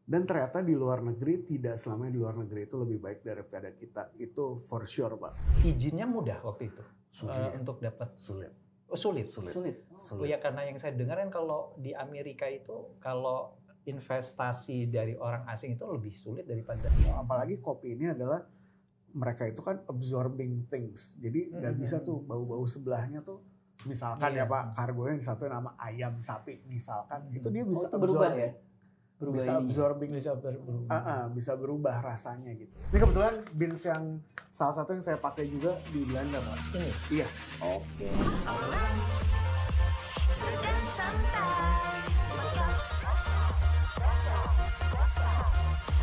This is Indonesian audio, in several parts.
Dan ternyata di luar negeri tidak selamanya di luar negeri itu lebih baik daripada kita. Itu for sure, Pak. Izinnya mudah waktu itu untuk dapat. Sulit. Oh, sulit. Oh ya, karena yang saya dengar kan kalau di Amerika itu kalau investasi dari orang asing itu lebih sulit daripada. Apalagi kopi ini adalah mereka itu kan absorbing things. Jadi nggak bisa tuh bau-bau sebelahnya tuh. Misalkan ya Pak, kargonya yang satu nama ayam sapi misalkan, itu dia bisa itu berubah ya? Bisa absorbing, bisa berubah rasanya gitu. Ini kebetulan beans yang salah satu yang saya pakai juga di blender, Pak. Ini? Iya. Oke. Sedang santai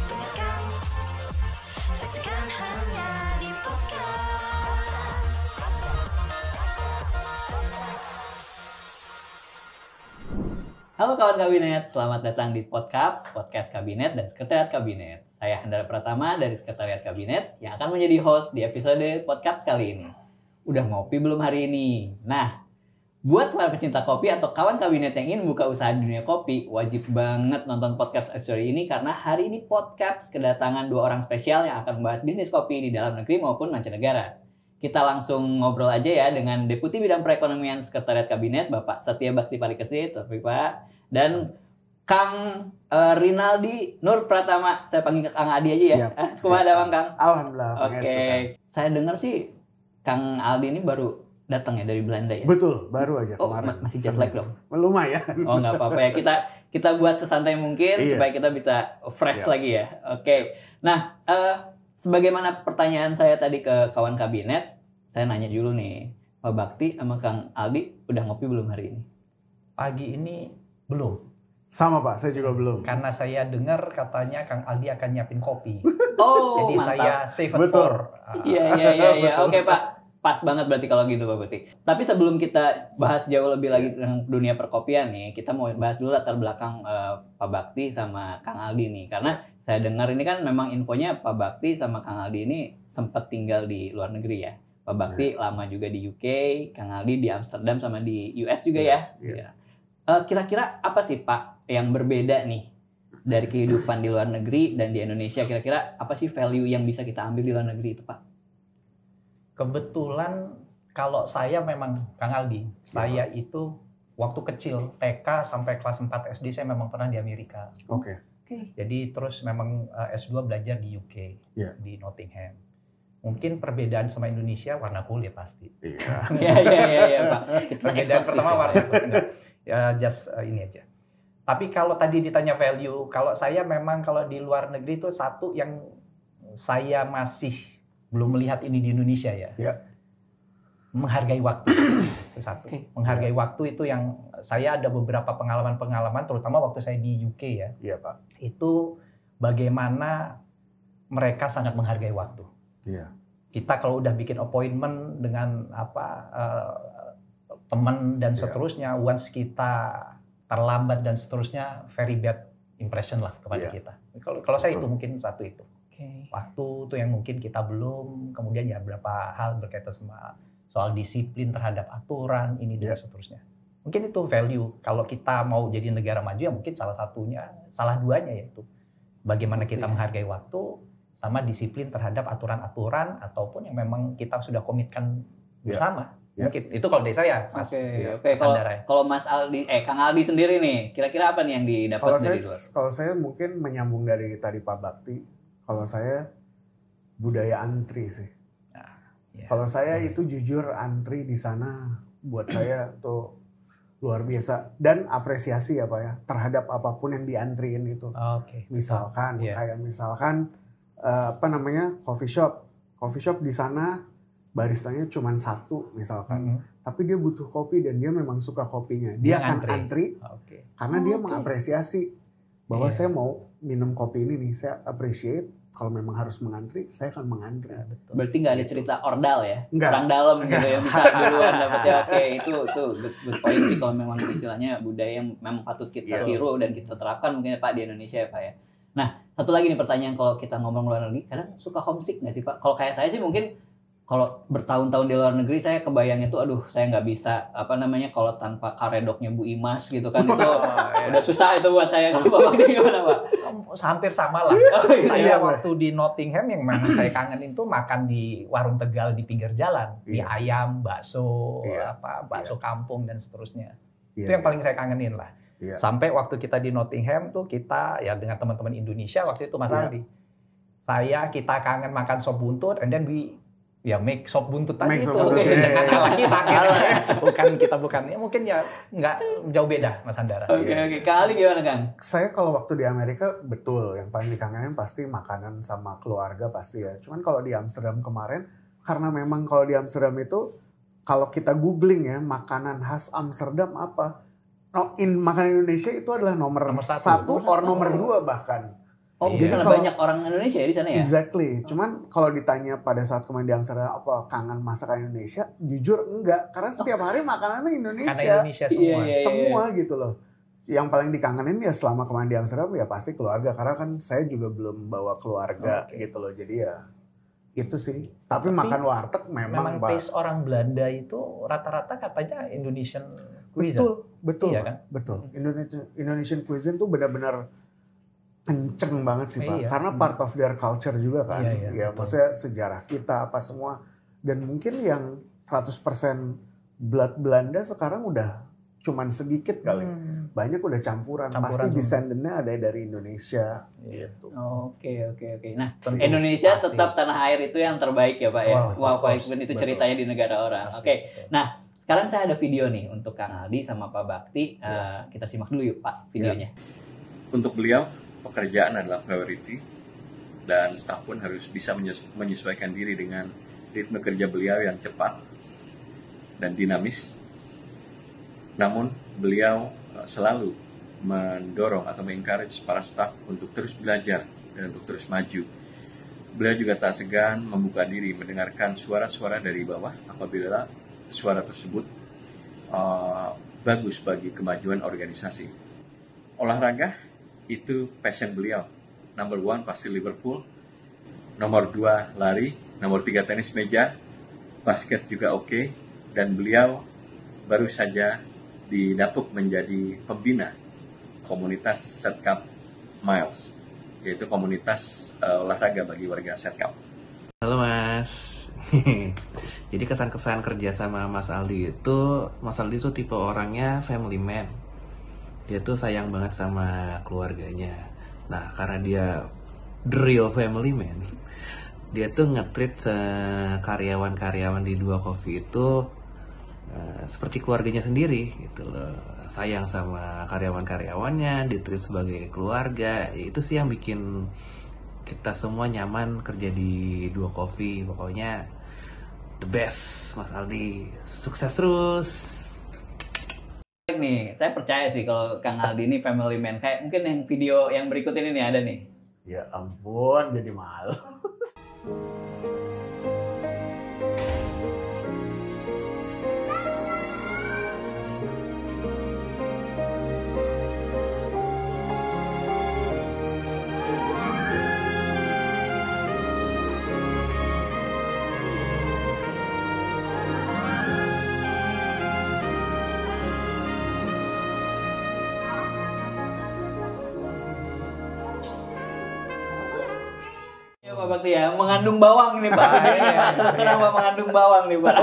dengarkan, saksikan hanya di podcast. Halo kawan kabinet, selamat datang di podcast Kabinet dan Sekretariat Kabinet. Saya Handara Pratama dari Sekretariat Kabinet yang akan menjadi host di episode podcast kali ini. Udah ngopi belum hari ini? Nah, buat para pecinta kopi atau kawan kabinet yang ingin buka usaha di dunia kopi, wajib banget nonton podcast episode ini karena hari ini podcast kedatangan dua orang spesial yang akan membahas bisnis kopi di dalam negeri maupun mancanegara. Kita langsung ngobrol aja ya dengan Deputi Bidang Perekonomian Sekretariat Kabinet, Bapak Setia Bakti Parikesit, Pak, dan Kang Rinaldi Nur Pratama. Saya panggil Kang Adi aja ya. Kumaha Bang Kang? Alhamdulillah. Oke. Saya dengar sih Kang Aldi ini baru datang ya dari Belanda ya? Betul, baru aja kemarin. Masih jet lag dong? Lumayan. Oh nggak apa-apa ya, kita buat sesantai mungkin supaya kita bisa fresh lagi ya. Oke. Nah, sebagaimana pertanyaan saya tadi ke kawan kabinet, saya nanya dulu nih, Pak Bakti sama Kang Aldi udah ngopi belum hari ini? Pagi ini belum. Sama Pak, saya juga belum. Karena saya dengar katanya Kang Aldi akan nyiapin kopi. Oh, jadi mantap. saya save Betul. for. Iya. Oke Pak, pas banget berarti kalau gitu Pak Bakti. Tapi sebelum kita bahas jauh lebih lagi tentang dunia perkopian nih, kita mau bahas dulu latar belakang Pak Bakti sama Kang Aldi nih. Karena saya dengar ini kan memang infonya Pak Bakti sama Kang Aldi ini sempat tinggal di luar negeri ya. Pak Bakti lama juga di UK, Kang Aldi di Amsterdam sama di US juga ya. Kira-kira apa sih Pak yang berbeda nih dari kehidupan di luar negeri dan di Indonesia? Kira-kira apa sih value yang bisa kita ambil di luar negeri itu Pak? Kebetulan kalau saya memang Kang Aldi, saya itu waktu kecil TK sampai kelas 4 SD saya memang pernah di Amerika. Oke. Jadi terus memang S2 belajar di UK, di Nottingham. Mungkin perbedaan sama Indonesia warna kulit pasti. Iya Pak. Perbedaan pertama warna kulit. Ya ini aja. Tapi kalau tadi ditanya value, kalau saya memang kalau di luar negeri itu satu yang saya masih belum melihat ini di Indonesia ya. Menghargai waktu. Itu satu. Menghargai waktu itu yang saya ada beberapa pengalaman-pengalaman terutama waktu saya di UK ya. Iya Pak. Itu bagaimana mereka sangat menghargai waktu. Iya. Kita kalau udah bikin appointment dengan teman dan seterusnya, once kita terlambat dan seterusnya, very bad impression lah kepada kita. Kalau saya itu mungkin satu itu. Waktu itu yang mungkin kita belum, kemudian ya beberapa hal berkaitan sama soal disiplin terhadap aturan ini dan seterusnya. Mungkin itu value. Kalau kita mau jadi negara maju ya mungkin salah duanya yaitu bagaimana kita menghargai waktu sama disiplin terhadap aturan-aturan ataupun yang memang kita sudah komitkan bersama. Mungkin itu kalau dari saya, Mas. Oke. Kalau Mas Aldi, Kang Aldi sendiri nih, kira-kira apa nih yang didapat dari luar? Kalau saya mungkin menyambung dari tadi Pak Bakti, kalau saya budaya antri sih. Kalau saya itu jujur antri di sana buat saya tuh luar biasa dan apresiasi ya Pak ya terhadap apapun yang diantriin itu. Misalkan kayak coffee shop di sana baristanya cuma satu misalkan, tapi dia butuh kopi dan dia memang suka kopinya, dia akan antri karena dia mengapresiasi bahwa saya mau minum kopi ini nih, saya appreciate kalau memang harus mengantri, saya akan mengantri. Berarti nggak ada cerita ordal ya, Enggak. orang dalam gitu yang bisa duluan dapetnya. Itu good point sih kalau memang istilahnya budaya yang memang patut kita tiru dan kita terapkan mungkin ya Pak di Indonesia ya Pak ya. Nah, satu lagi nih pertanyaan kalau kita ngomong luar negeri, kadang suka homesick nggak sih Pak? Kalau kayak saya sih mungkin kalau bertahun-tahun di luar negeri saya kebayang itu aduh saya nggak bisa kalau tanpa karedoknya Bu Imas gitu kan itu udah susah itu buat saya. Bapak gimana Pak? Hampir sama lah. Saya waktu di Nottingham yang memang saya kangenin tuh makan di warung Tegal di pinggir jalan, mie ayam, bakso, bakso kampung dan seterusnya. Itu yang paling saya kangenin lah. Sampai waktu kita di Nottingham tuh kita ya dengan teman-teman Indonesia waktu itu Mas Aldi. Kita kangen makan sop buntut and then make sop buntut tadi itu dengan ala kita. Bukan. Ya mungkin ya nggak jauh beda Mas Andara. Oke. Kang Aldi gimana Kang? Saya kalau waktu di Amerika betul yang paling dikangenin pasti makanan sama keluarga pasti ya. Cuman kalau di Amsterdam kemarin karena memang kalau di Amsterdam itu kalau kita googling ya makanan khas Amsterdam apa? Makanan Indonesia itu adalah nomor 1 atau nomor 2 bahkan. Jadi kalau banyak orang Indonesia ya di sana ya? Exactly. Cuman kalau ditanya pada saat kemarin di Amsterdam apa kangen masakan Indonesia, jujur enggak. Karena setiap hari makanannya Indonesia. Karena Indonesia semua. Semua gitu loh. Yang paling dikangenin ya selama kemarin di Amsterdam ya pasti keluarga. Karena kan saya juga belum bawa keluarga gitu loh. Jadi ya itu sih. Tapi makan warteg memang taste orang Belanda itu rata-rata katanya Indonesian cuisine. Betul. Iya kan? Betul. Indonesian cuisine tuh benar-benar kenceng banget sih Pak, karena part of their culture juga kan, ya maksudnya sejarah kita apa semua, dan mungkin yang 100% blood Belanda sekarang udah cuman sedikit kali, banyak udah campuran pasti descendantnya ada dari Indonesia gitu. Oke. Nah Indonesia tetap tanah air itu yang terbaik ya Pak ya, walaupun itu ceritanya di negara orang. Oke. Nah sekarang saya ada video nih untuk Kang Aldi sama Pak Bakti, kita simak dulu yuk Pak videonya. Untuk beliau pekerjaan adalah priority dan staf pun harus bisa menyesuaikan diri dengan ritme kerja beliau yang cepat dan dinamis. Namun beliau selalu mendorong atau mengencourage para staf untuk terus belajar dan untuk terus maju. Beliau juga tak segan membuka diri mendengarkan suara-suara dari bawah apabila suara tersebut bagus bagi kemajuan organisasi. Olahraga itu passion beliau. Nomor 1 pasti Liverpool, nomor 2 lari, nomor 3 tenis meja, basket juga oke. Dan beliau baru saja didapuk menjadi pembina komunitas Setcap Miles, yaitu komunitas olahraga bagi warga Setcap. Halo Mas. Jadi kesan-kesan kerja sama Mas Aldi itu tipe orangnya family man. Dia tuh sayang banget sama keluarganya. Nah, karena dia the real family man, dia tuh nge-treat karyawan-karyawan di 2 Coffee itu seperti keluarganya sendiri gitu loh. Sayang sama karyawan-karyawannya, di-treat sebagai keluarga. Itu sih yang bikin kita semua nyaman kerja di 2 Coffee. Pokoknya the best Mas Aldi. Sukses terus. Nih, saya percaya sih kalau Kang Aldi ini family man. Kayak mungkin yang video yang berikut ini nih ada nih. Ya ampun, jadi malu. Pak Bakti ya, mengandung bawang nih Pak. Terus terang Pak mengandung bawang nih Pak.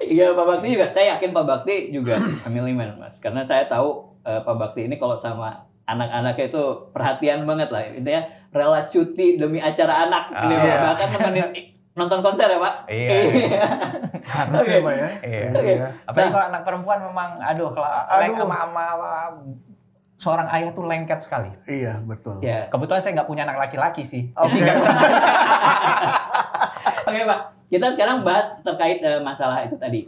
Iya Pak Bakti juga, saya yakin Pak Bakti juga family man Mas. Karena saya tahu Pak Bakti ini kalau sama anak-anaknya itu perhatian banget lah. Intinya rela cuti demi acara anak. Bahkan nonton konser ya Pak. Iya. Harus ya Pak ya. Iya. Apalagi kalau anak perempuan memang kalau sama seorang ayah tuh lengket sekali. Iya, betul. Ya. Kebetulan saya nggak punya anak laki-laki sih. Oke. Oke Pak, kita sekarang bahas terkait masalah itu tadi.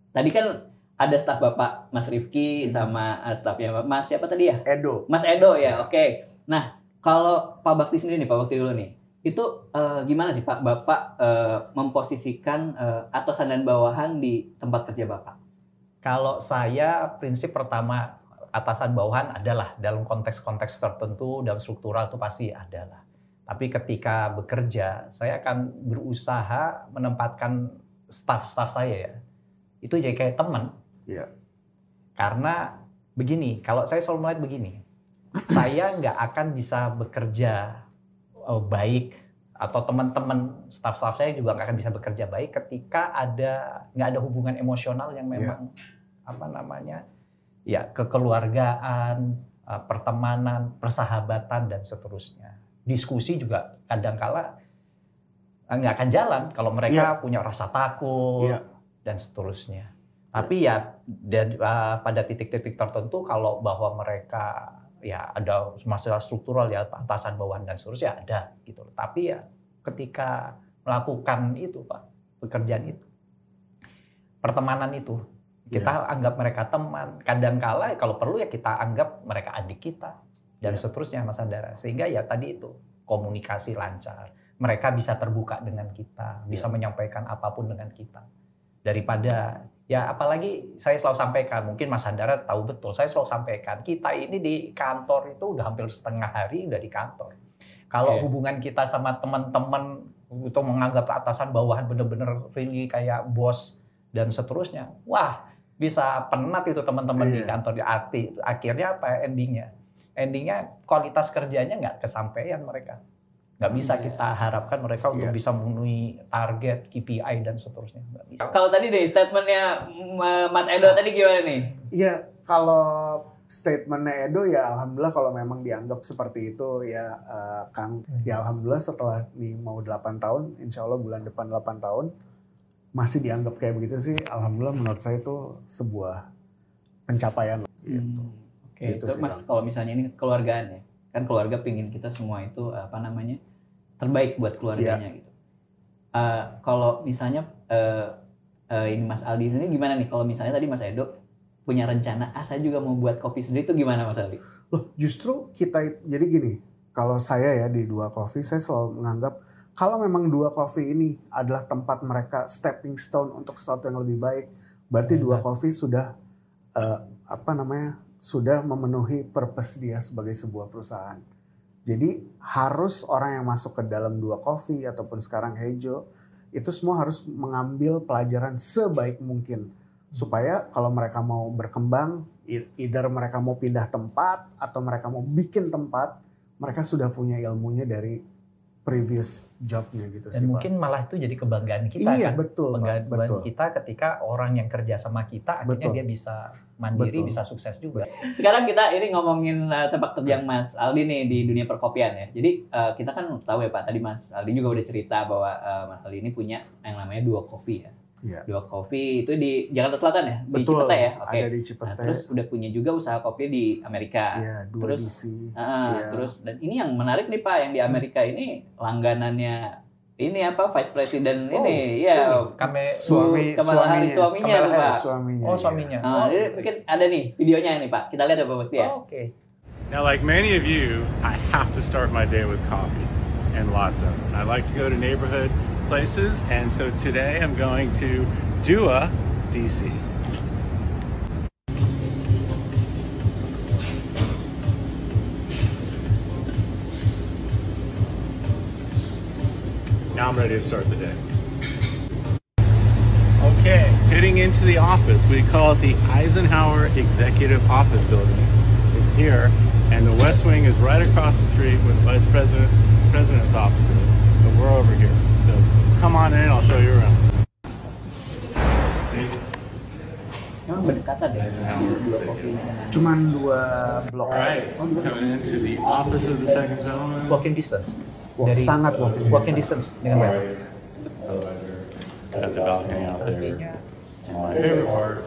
Tadi kan ada staf Bapak Mas Rifki sama stafnya Mas siapa tadi ya? Edo. Mas Edo ya, oke. Nah, kalau Pak Bakti sendiri nih, Pak Bakti dulu nih. Itu gimana sih Pak, Bapak memposisikan atasan dan bawahan di tempat kerja Bapak? Kalau saya, prinsip pertama atasan bawahan adalah dalam konteks-konteks tertentu, dalam struktural itu pasti adalah. Tapi ketika bekerja, saya akan berusaha menempatkan staff saya ya, itu jadi kayak teman. Iya. Karena begini, kalau saya selalu melihat begini, saya nggak akan bisa bekerja baik atau teman-teman staff saya juga nggak akan bisa bekerja baik ketika nggak ada hubungan emosional yang memang kekeluargaan, pertemanan, persahabatan dan seterusnya. Diskusi juga kadang-kala nggak akan jalan kalau mereka punya rasa takut dan seterusnya. Tapi pada titik-titik tertentu kalau bahwa mereka ada masalah struktural atasan bawahan dan seterusnya ada gitu. Tapi ketika melakukan itu Pak, pekerjaan itu, pertemanan itu, kita anggap mereka teman. Kadang-kala kalau perlu kita anggap mereka adik kita dan seterusnya Mas Andara. Sehingga tadi itu komunikasi lancar. Mereka bisa terbuka dengan kita, bisa menyampaikan apapun dengan kita. Daripada apalagi saya selalu sampaikan, mungkin Mas Andara tahu betul, saya selalu sampaikan, kita ini di kantor itu udah hampir setengah hari udah di kantor. Kalau hubungan kita sama teman-teman itu menganggap atasan bawahan bener-bener really kayak bos dan seterusnya, wah bisa penat itu teman-teman di kantor. Akhirnya apa endingnya? Endingnya kualitas kerjanya nggak kesampaian mereka. Nggak bisa kita harapkan mereka untuk bisa memenuhi target, KPI dan seterusnya. Nggak bisa. Kalau tadi deh statementnya Mas Edo tadi gimana nih? Iya, kalau statementnya Edo alhamdulillah kalau memang dianggap seperti itu Kang. Alhamdulillah setelah mau 8 tahun, insya Allah bulan depan 8 tahun, masih dianggap kayak begitu sih. Alhamdulillah menurut saya itu sebuah pencapaian. Gitu. Oke, gitu Mas, kalau misalnya ini kekeluargaan ya, kan keluarga pingin kita semua itu terbaik buat keluarganya gitu. Kalau misalnya ini Mas Aldi sendiri gimana nih? Kalau misalnya tadi Mas Edo punya rencana, saya juga mau buat kopi sendiri, itu gimana Mas Aldi? Loh, justru jadi gini, kalau saya di Dua Coffee, saya selalu menganggap kalau memang Dua Coffee ini adalah tempat mereka stepping stone untuk sesuatu yang lebih baik, berarti Dua Coffee sudah sudah memenuhi purpose dia sebagai sebuah perusahaan. Jadi harus orang yang masuk ke dalam Dua Coffee ataupun sekarang Hejo, itu semua harus mengambil pelajaran sebaik mungkin. Supaya kalau mereka mau berkembang, either mereka mau pindah tempat atau mereka mau bikin tempat, mereka sudah punya ilmunya dari previous jobnya gitu sih. Dan mungkin malah itu jadi kebanggaan kita kan. Betul. Kebanggaan kita ketika orang yang kerja sama kita akhirnya dia bisa mandiri, bisa sukses juga. Sekarang kita ini ngomongin sepak terjang Mas Aldi nih di dunia perkopian ya. Jadi kita kan tahu ya Pak, tadi Mas Aldi juga udah cerita bahwa Mas Aldi ini punya yang namanya Dua Coffee ya. Dua Coffee itu di Jakarta Selatan ya? Di Cipete ya? Oke. Ada di Cipete. Nah, terus udah punya juga usaha kopi di Amerika. Dua terus, DC. Terus dan ini yang menarik nih Pak, yang di Amerika ini langganannya ini Vice President ini Kamala Harris suaminya tuh Pak. Suaminya. Mungkin ada nih videonya nih Pak. Kita lihat ya Pak Bakti ya. Oke. Now, like many of you, I have to start my day with coffee and lots of it. I like to go to neighborhood places, and so today I'm going to Dua, DC. Now I'm ready to start the day. Okay, heading into the office. We call it the Eisenhower Executive Office Building. It's here, and the West Wing is right across the street with Vice President's offices, but we're over here. So come on in, I'll show you around. See? Emang berdekatan deh. Dua Coffee. Cuman 2 blok. Alright, coming into the office of the second gentleman. Walking distance. Sangat walking distance dengan web. Got the balcony out there. And my favorite part,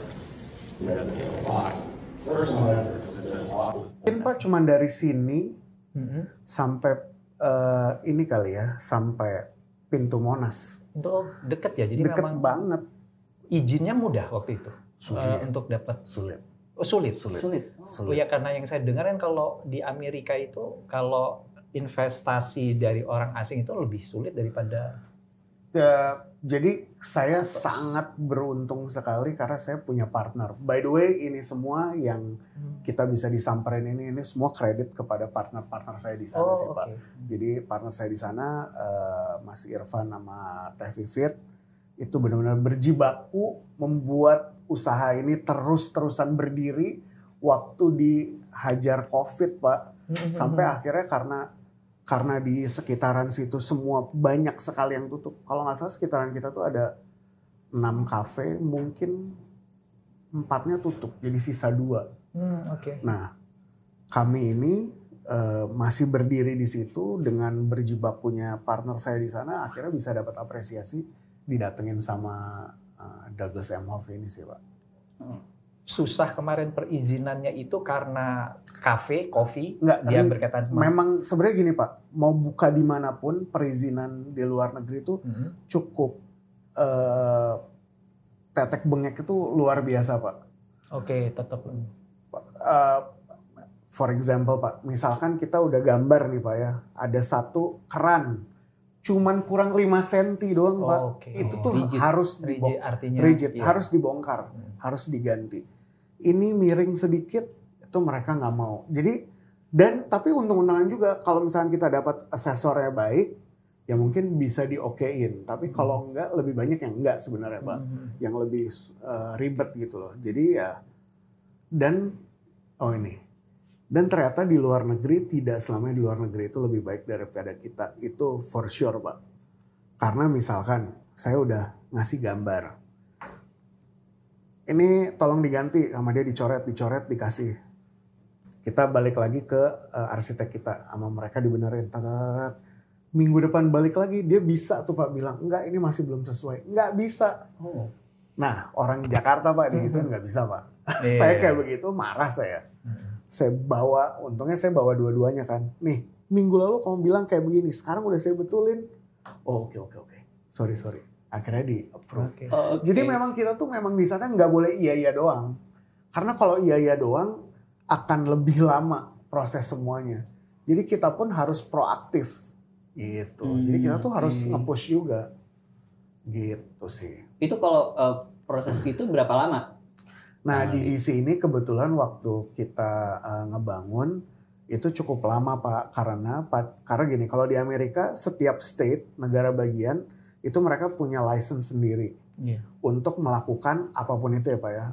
we got this lock. First one ever that says office. Mungkin Pak cuman dari sini sampai ini kali ya, sampai pintu Monas. Itu deket ya, jadi deket memang banget. Izinnya mudah waktu itu. Sulit. Untuk dapat Sulit. Sulit. Oh ya, karena yang saya dengar kan kalau di Amerika itu kalau investasi dari orang asing itu lebih sulit daripada Jadi saya sangat beruntung sekali karena saya punya partner. By the way, ini semua yang kita bisa disamperin ini semua kredit kepada partner-partner saya di sana sih Pak. Jadi partner saya di sana, Mas Irfan sama Teh Vivit, itu benar-benar berjibaku membuat usaha ini terus-terusan berdiri waktu dihajar COVID Pak. Sampai akhirnya karena di sekitaran situ semua banyak sekali yang tutup. Kalau nggak salah sekitaran kita tuh ada 6 kafe, mungkin 4-nya tutup, jadi sisa 2. Nah, kami ini masih berdiri di situ dengan berjibakunya partner saya di sana, akhirnya bisa dapat apresiasi didatengin sama Douglas Emhoff ini sih Pak. Susah kemarin perizinannya itu karena kafe, kopi, Nggak, dia berkaitan sama... Memang sebenarnya gini Pak, mau buka dimanapun perizinan di luar negeri itu cukup tetek bengek itu luar biasa Pak. Oke, tetap. For example Pak, misalkan kita udah gambar nih Pak ya, ada satu keran, cuman kurang 5 cm doang Pak. Itu tuh rigid. harus Rigid, artinya, harus dibongkar, harus diganti. Ini miring sedikit, itu mereka nggak mau. Jadi, tapi untung-untungan juga kalau misalnya kita dapat asesornya baik, ya mungkin bisa diokein. Tapi kalau enggak, lebih banyak yang enggak sebenarnya Pak. Yang lebih ribet gitu loh. Jadi ya, dan ternyata di luar negeri, tidak selamanya di luar negeri itu lebih baik daripada kita. Itu for sure Pak. Karena misalkan, saya udah ngasih gambar. Ini tolong diganti sama dia, dicoret, dikasih. Kita balik lagi ke arsitek kita, sama mereka dibenerin. Minggu depan balik lagi, dia bisa tuh Pak bilang, enggak ini masih belum sesuai. Enggak bisa. Nah orang di Jakarta Pak, gitu nggak bisa Pak. Saya kayak begitu, marah saya. Saya bawa, untungnya saya bawa dua-duanya kan. Nih, minggu lalu kamu bilang kayak begini, sekarang udah saya betulin. Oh oke. Sorry. Akhirnya di approve. Jadi memang kita tuh memang di sana nggak boleh iya doang. Karena kalau iya doang akan lebih lama proses semuanya. Jadi kita pun harus proaktif gitu. Jadi kita tuh harus nge-push juga. Gitu sih. Itu kalau proses itu berapa lama? Nah di DC ini kebetulan waktu kita ngebangun itu cukup lama Pak. Karena gini, kalau di Amerika setiap state, negara bagian, itu mereka punya license sendiri untuk melakukan apapun itu ya Pak ya.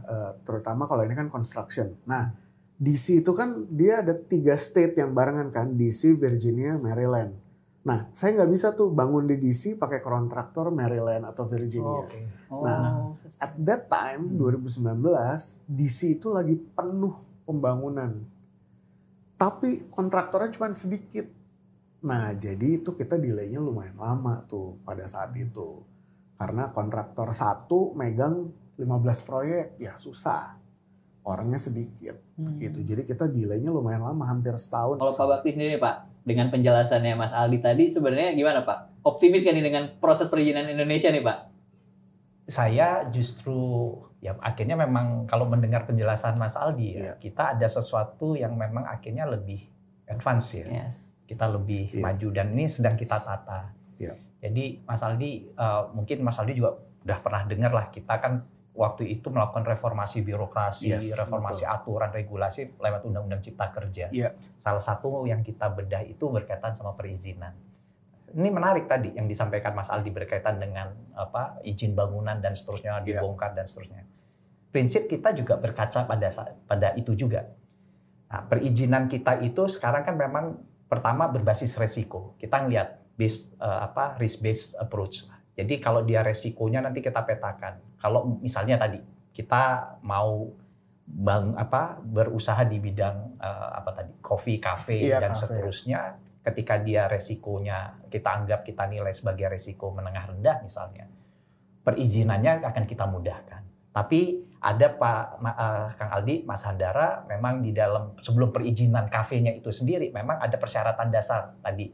Terutama kalau ini kan construction. Nah DC itu kan dia ada 3 state yang barengan kan. DC, Virginia, Maryland. Nah saya nggak bisa tuh bangun di DC pakai kontraktor Maryland atau Virginia. Nah at that time 2019 DC itu lagi penuh pembangunan. Tapi kontraktornya cuma sedikit. Nah jadi itu kita delay-nya lumayan lama tuh pada saat itu. Karena kontraktor satu megang 15 proyek, ya susah. Orangnya sedikit gitu. Jadi kita delay-nya lumayan lama, hampir setahun. Kalau Pak Bakti sendiri Pak, dengan penjelasannya Mas Aldi tadi sebenarnya gimana Pak? Optimis kan nih dengan proses perizinan Indonesia nih Pak? Saya justru, ya akhirnya memang kalau mendengar penjelasan Mas Aldi ya, kita ada sesuatu yang memang akhirnya lebih advance ya. Kita lebih maju dan ini sedang kita tata. Jadi Mas Aldi, mungkin Mas Aldi juga udah pernah dengar lah, kita kan waktu itu melakukan reformasi birokrasi, reformasi aturan regulasi lewat Undang-Undang Cipta Kerja. Salah satu yang kita bedah itu berkaitan sama perizinan. Ini menarik tadi yang disampaikan Mas Aldi berkaitan dengan izin bangunan dan seterusnya, dibongkar dan seterusnya. Prinsip kita juga berkaca pada itu juga. Nah, perizinan kita itu sekarang kan memang pertama berbasis resiko. Kita ngelihat risk based approach. Jadi kalau dia resikonya nanti kita petakan. Kalau misalnya tadi kita mau berusaha di bidang coffee, cafe dan seterusnya, ketika dia resikonya kita anggap, kita nilai sebagai resiko menengah rendah misalnya, perizinannya akan kita mudahkan. Tapi ada Kang Aldi, Mas Handara, memang di dalam sebelum perizinan kafenya itu sendiri memang ada persyaratan dasar tadi.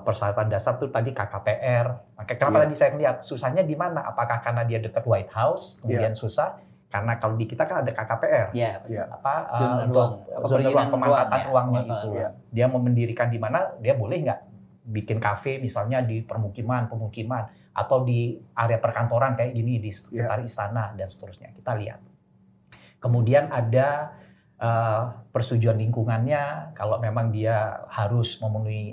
Persyaratan dasar itu tadi KKPR. Kenapa tadi saya lihat susahnya di mana? Apakah karena dia dekat White House kemudian susah? Karena kalau di kita kan ada KKPR. Zona ruang, pemanfaatan ruangnya itu. Dia mau mendirikan di mana? Dia boleh nggak? bikin kafe misalnya di pemukiman atau di area perkantoran kayak gini di sekitar istana dan seterusnya. Kita lihat. Kemudian ada persetujuan lingkungannya, kalau memang dia harus memenuhi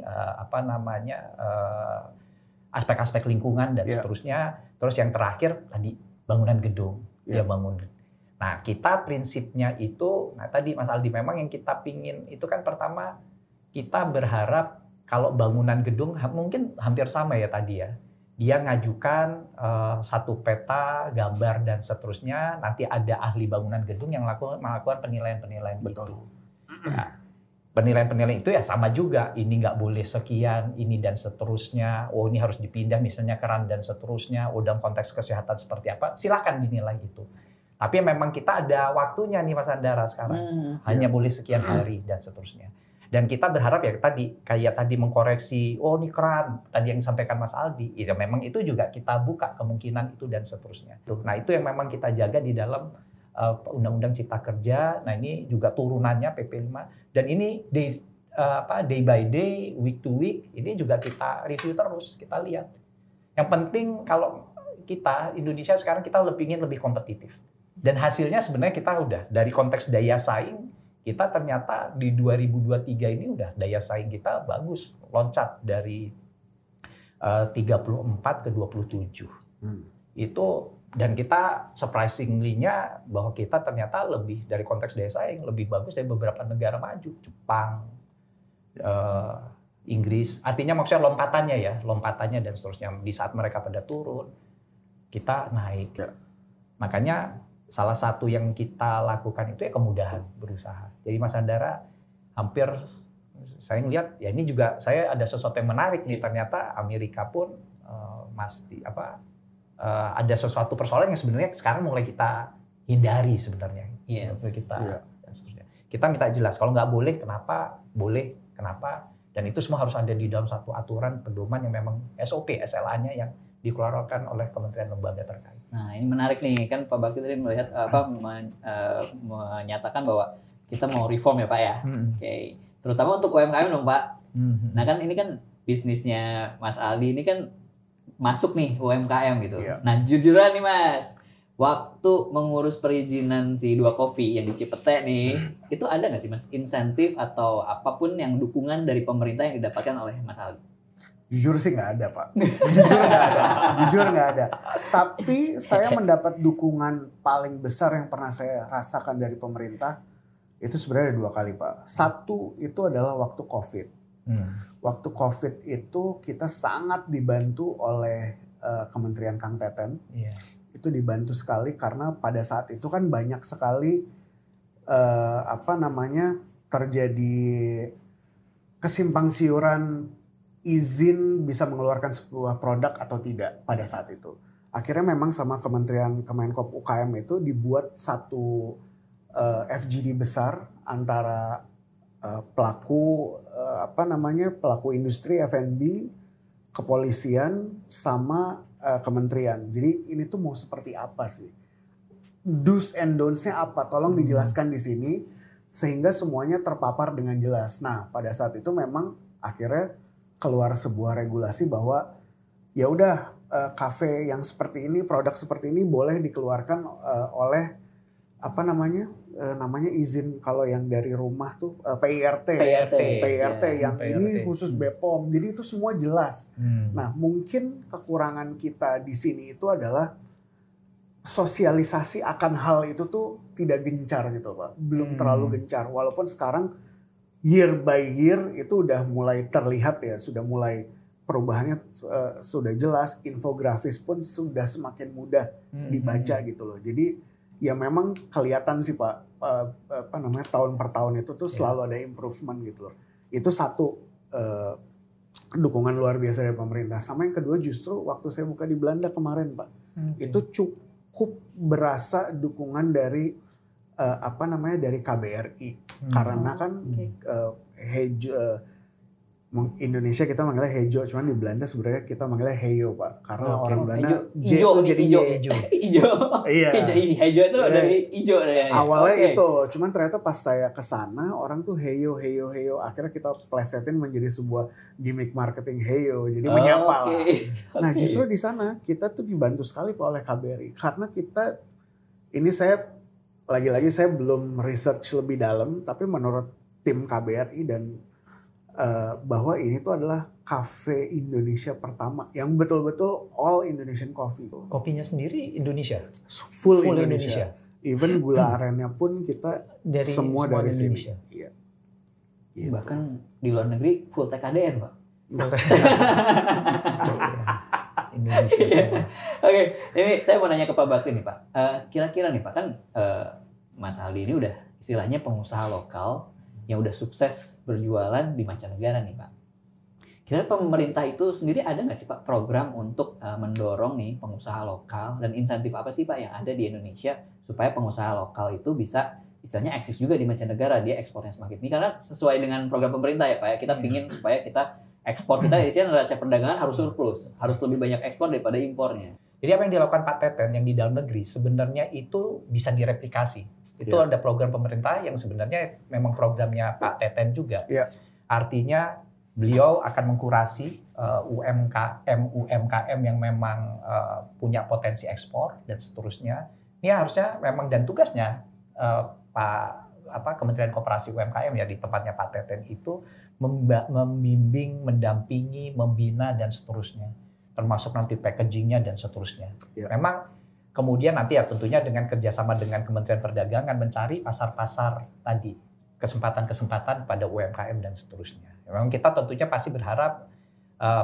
aspek-aspek lingkungan dan seterusnya. Terus yang terakhir tadi bangunan gedung, dia bangun. Nah, kita prinsipnya itu, tadi Mas Aldi, memang yang kita pingin itu kan pertama kita berharap kalau bangunan gedung mungkin hampir sama ya tadi ya. Dia ngajukan satu peta, gambar dan seterusnya. Nanti ada ahli bangunan gedung yang melakukan penilaian-penilaian itu. Ya, penilaian-penilaian itu ya sama juga. Ini nggak boleh sekian, ini dan seterusnya. Oh, ini harus dipindah misalnya keran dan seterusnya. Oh, dalam konteks kesehatan seperti apa? Silahkan dinilai itu. Tapi memang kita ada waktunya nih Mas Andara sekarang. Hanya boleh sekian hari dan seterusnya. Dan kita berharap ya kayak tadi mengkoreksi, oh ini keran, tadi yang disampaikan Mas Aldi, ya memang itu juga kita buka kemungkinan itu dan seterusnya. Nah itu yang memang kita jaga di dalam Undang-Undang Cipta Kerja. Nah ini juga turunannya PP 5 dan ini day by day, week to week, ini juga kita review terus, kita lihat. Yang penting kalau kita Indonesia sekarang kita ingin lebih kompetitif. Dan hasilnya sebenarnya kita udah dari konteks daya saing. Kita ternyata di 2023 ini udah daya saing kita bagus, loncat dari 34 ke 27. Itu dan kita surprisingly-nya bahwa kita ternyata lebih dari konteks daya saing lebih bagus dari beberapa negara maju, Jepang, Inggris. Artinya maksudnya lompatannya dan seterusnya. Di saat mereka pada turun, kita naik. Makanya salah satu yang kita lakukan itu ya kemudahan berusaha. Jadi Mas Andara hampir saya ngelihat ya ini juga saya ada sesuatu yang menarik nih, ternyata Amerika pun ada sesuatu persoalan yang sebenarnya sekarang mulai kita hindari sebenarnya. Kita minta jelas kalau nggak boleh kenapa, boleh kenapa, dan itu semua harus ada di dalam satu aturan pedoman yang memang SOP SLA-nya yang dikeluarkan oleh kementerian lembaga terkait. Nah ini menarik nih, kan Pak Bakti tadi melihat menyatakan bahwa kita mau reform ya Pak ya. Oke. Terutama untuk UMKM dong Pak. Nah kan ini kan bisnisnya Mas Aldi ini kan masuk nih UMKM gitu. Nah jujuran nih Mas, waktu mengurus perizinan si 2 Coffee yang di Cipete nih, itu ada nggak sih Mas insentif atau apapun yang dukungan dari pemerintah yang didapatkan oleh Mas Aldi? Jujur sih nggak ada Pak. Jujur nggak ada. Tapi saya mendapat dukungan paling besar yang pernah saya rasakan dari pemerintah itu sebenarnya ada 2 kali Pak. Satu itu adalah waktu COVID. Waktu COVID itu kita sangat dibantu oleh Kementerian Kang Teten. Itu dibantu sekali karena pada saat itu kan banyak sekali terjadi kesimpang siuran izin bisa mengeluarkan sebuah produk atau tidak pada saat itu. Akhirnya memang sama Kementerian Kemenkop UKM itu dibuat satu FGD besar antara pelaku industri F&B, kepolisian sama kementerian. Jadi ini tuh mau seperti apa sih? Do's and don'ts-nya apa? Tolong dijelaskan di sini sehingga semuanya terpapar dengan jelas. Nah, pada saat itu memang akhirnya keluar sebuah regulasi bahwa ya udah kafe yang seperti ini, produk seperti ini boleh dikeluarkan oleh namanya izin kalau yang dari rumah tuh PIRT yang ini khusus BPOM. Jadi itu semua jelas. Nah, mungkin kekurangan kita di sini itu adalah sosialisasi akan hal itu tuh tidak gencar gitu Pak. Belum terlalu gencar walaupun sekarang year by year itu udah mulai terlihat ya, sudah mulai perubahannya sudah jelas, infografis pun sudah semakin mudah dibaca gitu loh. Jadi ya memang kelihatan sih Pak, tahun per tahun itu tuh selalu ada improvement gitu loh. Itu satu dukungan luar biasa dari pemerintah. Sama yang kedua justru waktu saya buka di Belanda kemarin Pak, itu cukup berasa dukungan dari dari KBRI karena kan Indonesia kita manggilnya hejo, cuman di Belanda sebenarnya kita manggilnya heyo Pak, karena orang Belanda J Ijo itu nih, jadi ijo. Y. Ijo. Iya. Hejo itu dari ijo ya. Awalnya Oke. itu, cuman ternyata pas saya ke sana orang tuh heyo, akhirnya kita plesetin menjadi sebuah gimmick marketing heyo, jadi menyapa lah. Nah justru di sana kita tuh dibantu sekali Pak oleh KBRI, karena kita ini saya lagi-lagi saya belum research lebih dalam, tapi menurut tim KBRI dan bahwa ini tuh adalah cafe Indonesia pertama yang betul-betul all Indonesian coffee. Kopinya sendiri Indonesia. Full Indonesia. Even gula arennya pun kita semua dari Indonesia. sini. Iya. Gitu. Bahkan di luar negeri full TKDN, Pak. Indonesia semua. Oke, ini saya mau nanya ke Pak Bakti nih Pak. Kira-kira nih Pak, kan Mas Aldi ini udah istilahnya pengusaha lokal yang udah sukses berjualan di mancanegara nih Pak. Kira-kira pemerintah itu sendiri ada nggak sih Pak program untuk mendorong nih pengusaha lokal, dan insentif apa sih Pak yang ada di Indonesia supaya pengusaha lokal itu bisa istilahnya eksis juga di mancanegara, dia ekspornya semakin tinggi, karena sesuai dengan program pemerintah ya Pak ya, kita pingin supaya kita ekspor kita istilahnya neraca perdagangan harus surplus, harus lebih banyak ekspor daripada impornya. Jadi apa yang dilakukan Pak Teten yang di dalam negeri sebenarnya itu bisa direplikasi. Itu ada program pemerintah yang sebenarnya memang programnya Pak Teten juga. Artinya beliau akan mengkurasi UMKM yang memang punya potensi ekspor dan seterusnya. Ini harusnya memang dan tugasnya Kementerian Koperasi UMKM ya di tempatnya Pak Teten itu membimbing, mendampingi, membina dan seterusnya. Termasuk nanti packagingnya dan seterusnya. Memang kemudian nanti ya tentunya dengan kerjasama dengan Kementerian Perdagangan mencari pasar-pasar tadi, kesempatan-kesempatan pada UMKM dan seterusnya. Memang kita tentunya pasti berharap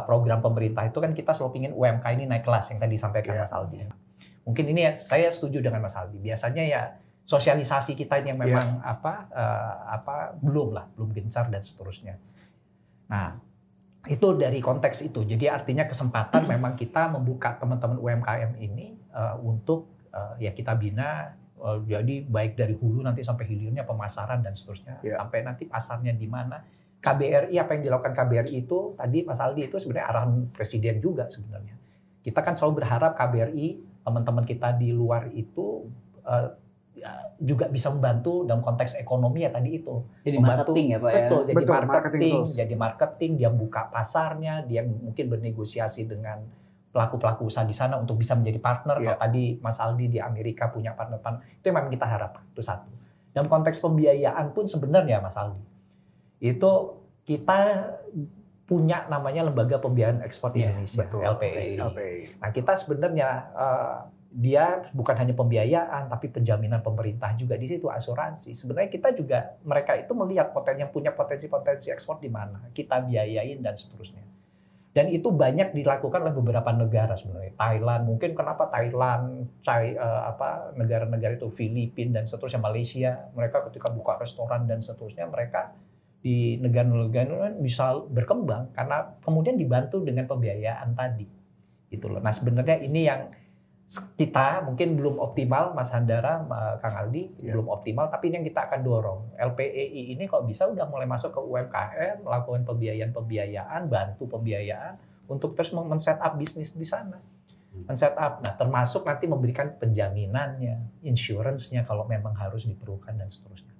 program pemerintah itu kan kita selalu ingin UMK ini naik kelas yang tadi disampaikan Mas Aldi. Mungkin ini ya saya setuju dengan Mas Aldi. Biasanya ya sosialisasi kita ini yang memang belum gencar dan seterusnya. Nah, itu dari konteks itu. Jadi artinya kesempatan memang kita membuka teman-teman UMKM ini untuk ya kita bina, jadi baik dari hulu nanti sampai hilirnya pemasaran dan seterusnya, sampai nanti pasarnya di mana. KBRI, apa yang dilakukan KBRI itu tadi Mas Aldi itu sebenarnya arahan presiden juga sebenarnya. Kita kan selalu berharap KBRI, teman-teman kita di luar itu juga bisa membantu dalam konteks ekonomi ya tadi itu. Jadi membantu, marketing ya Pak ya? Betul, jadi marketing, dia buka pasarnya, dia mungkin bernegosiasi dengan pelaku-pelaku usaha di sana untuk bisa menjadi partner. Kalau tadi Mas Aldi di Amerika punya partner, itu yang memang kita harapkan, itu satu. Dalam konteks pembiayaan pun sebenarnya Mas Aldi, itu kita punya namanya Lembaga Pembiayaan Ekspor Indonesia, LPI. Nah kita sebenarnya dia bukan hanya pembiayaan, tapi penjaminan pemerintah juga di situ, asuransi. Sebenarnya kita juga, mereka itu melihat yang punya potensi-potensi ekspor di mana, kita biayain dan seterusnya. Dan itu banyak dilakukan oleh beberapa negara sebenarnya. Thailand, mungkin kenapa Thailand, negara-negara itu, Filipina dan seterusnya, Malaysia, mereka ketika buka restoran dan seterusnya, mereka di negara-negara bisa berkembang karena kemudian dibantu dengan pembiayaan tadi. Gitu loh. Nah sebenarnya ini yang kita mungkin belum optimal, Mas Handara, Kang Aldi, belum optimal, tapi ini yang kita akan dorong. LPEI ini kalau bisa udah mulai masuk ke UMKM, melakukan pembiayaan, bantu pembiayaan untuk terus men-set up bisnis di sana. Men-set up, nah termasuk nanti memberikan penjaminannya, insurance-nya kalau memang harus diperlukan dan seterusnya.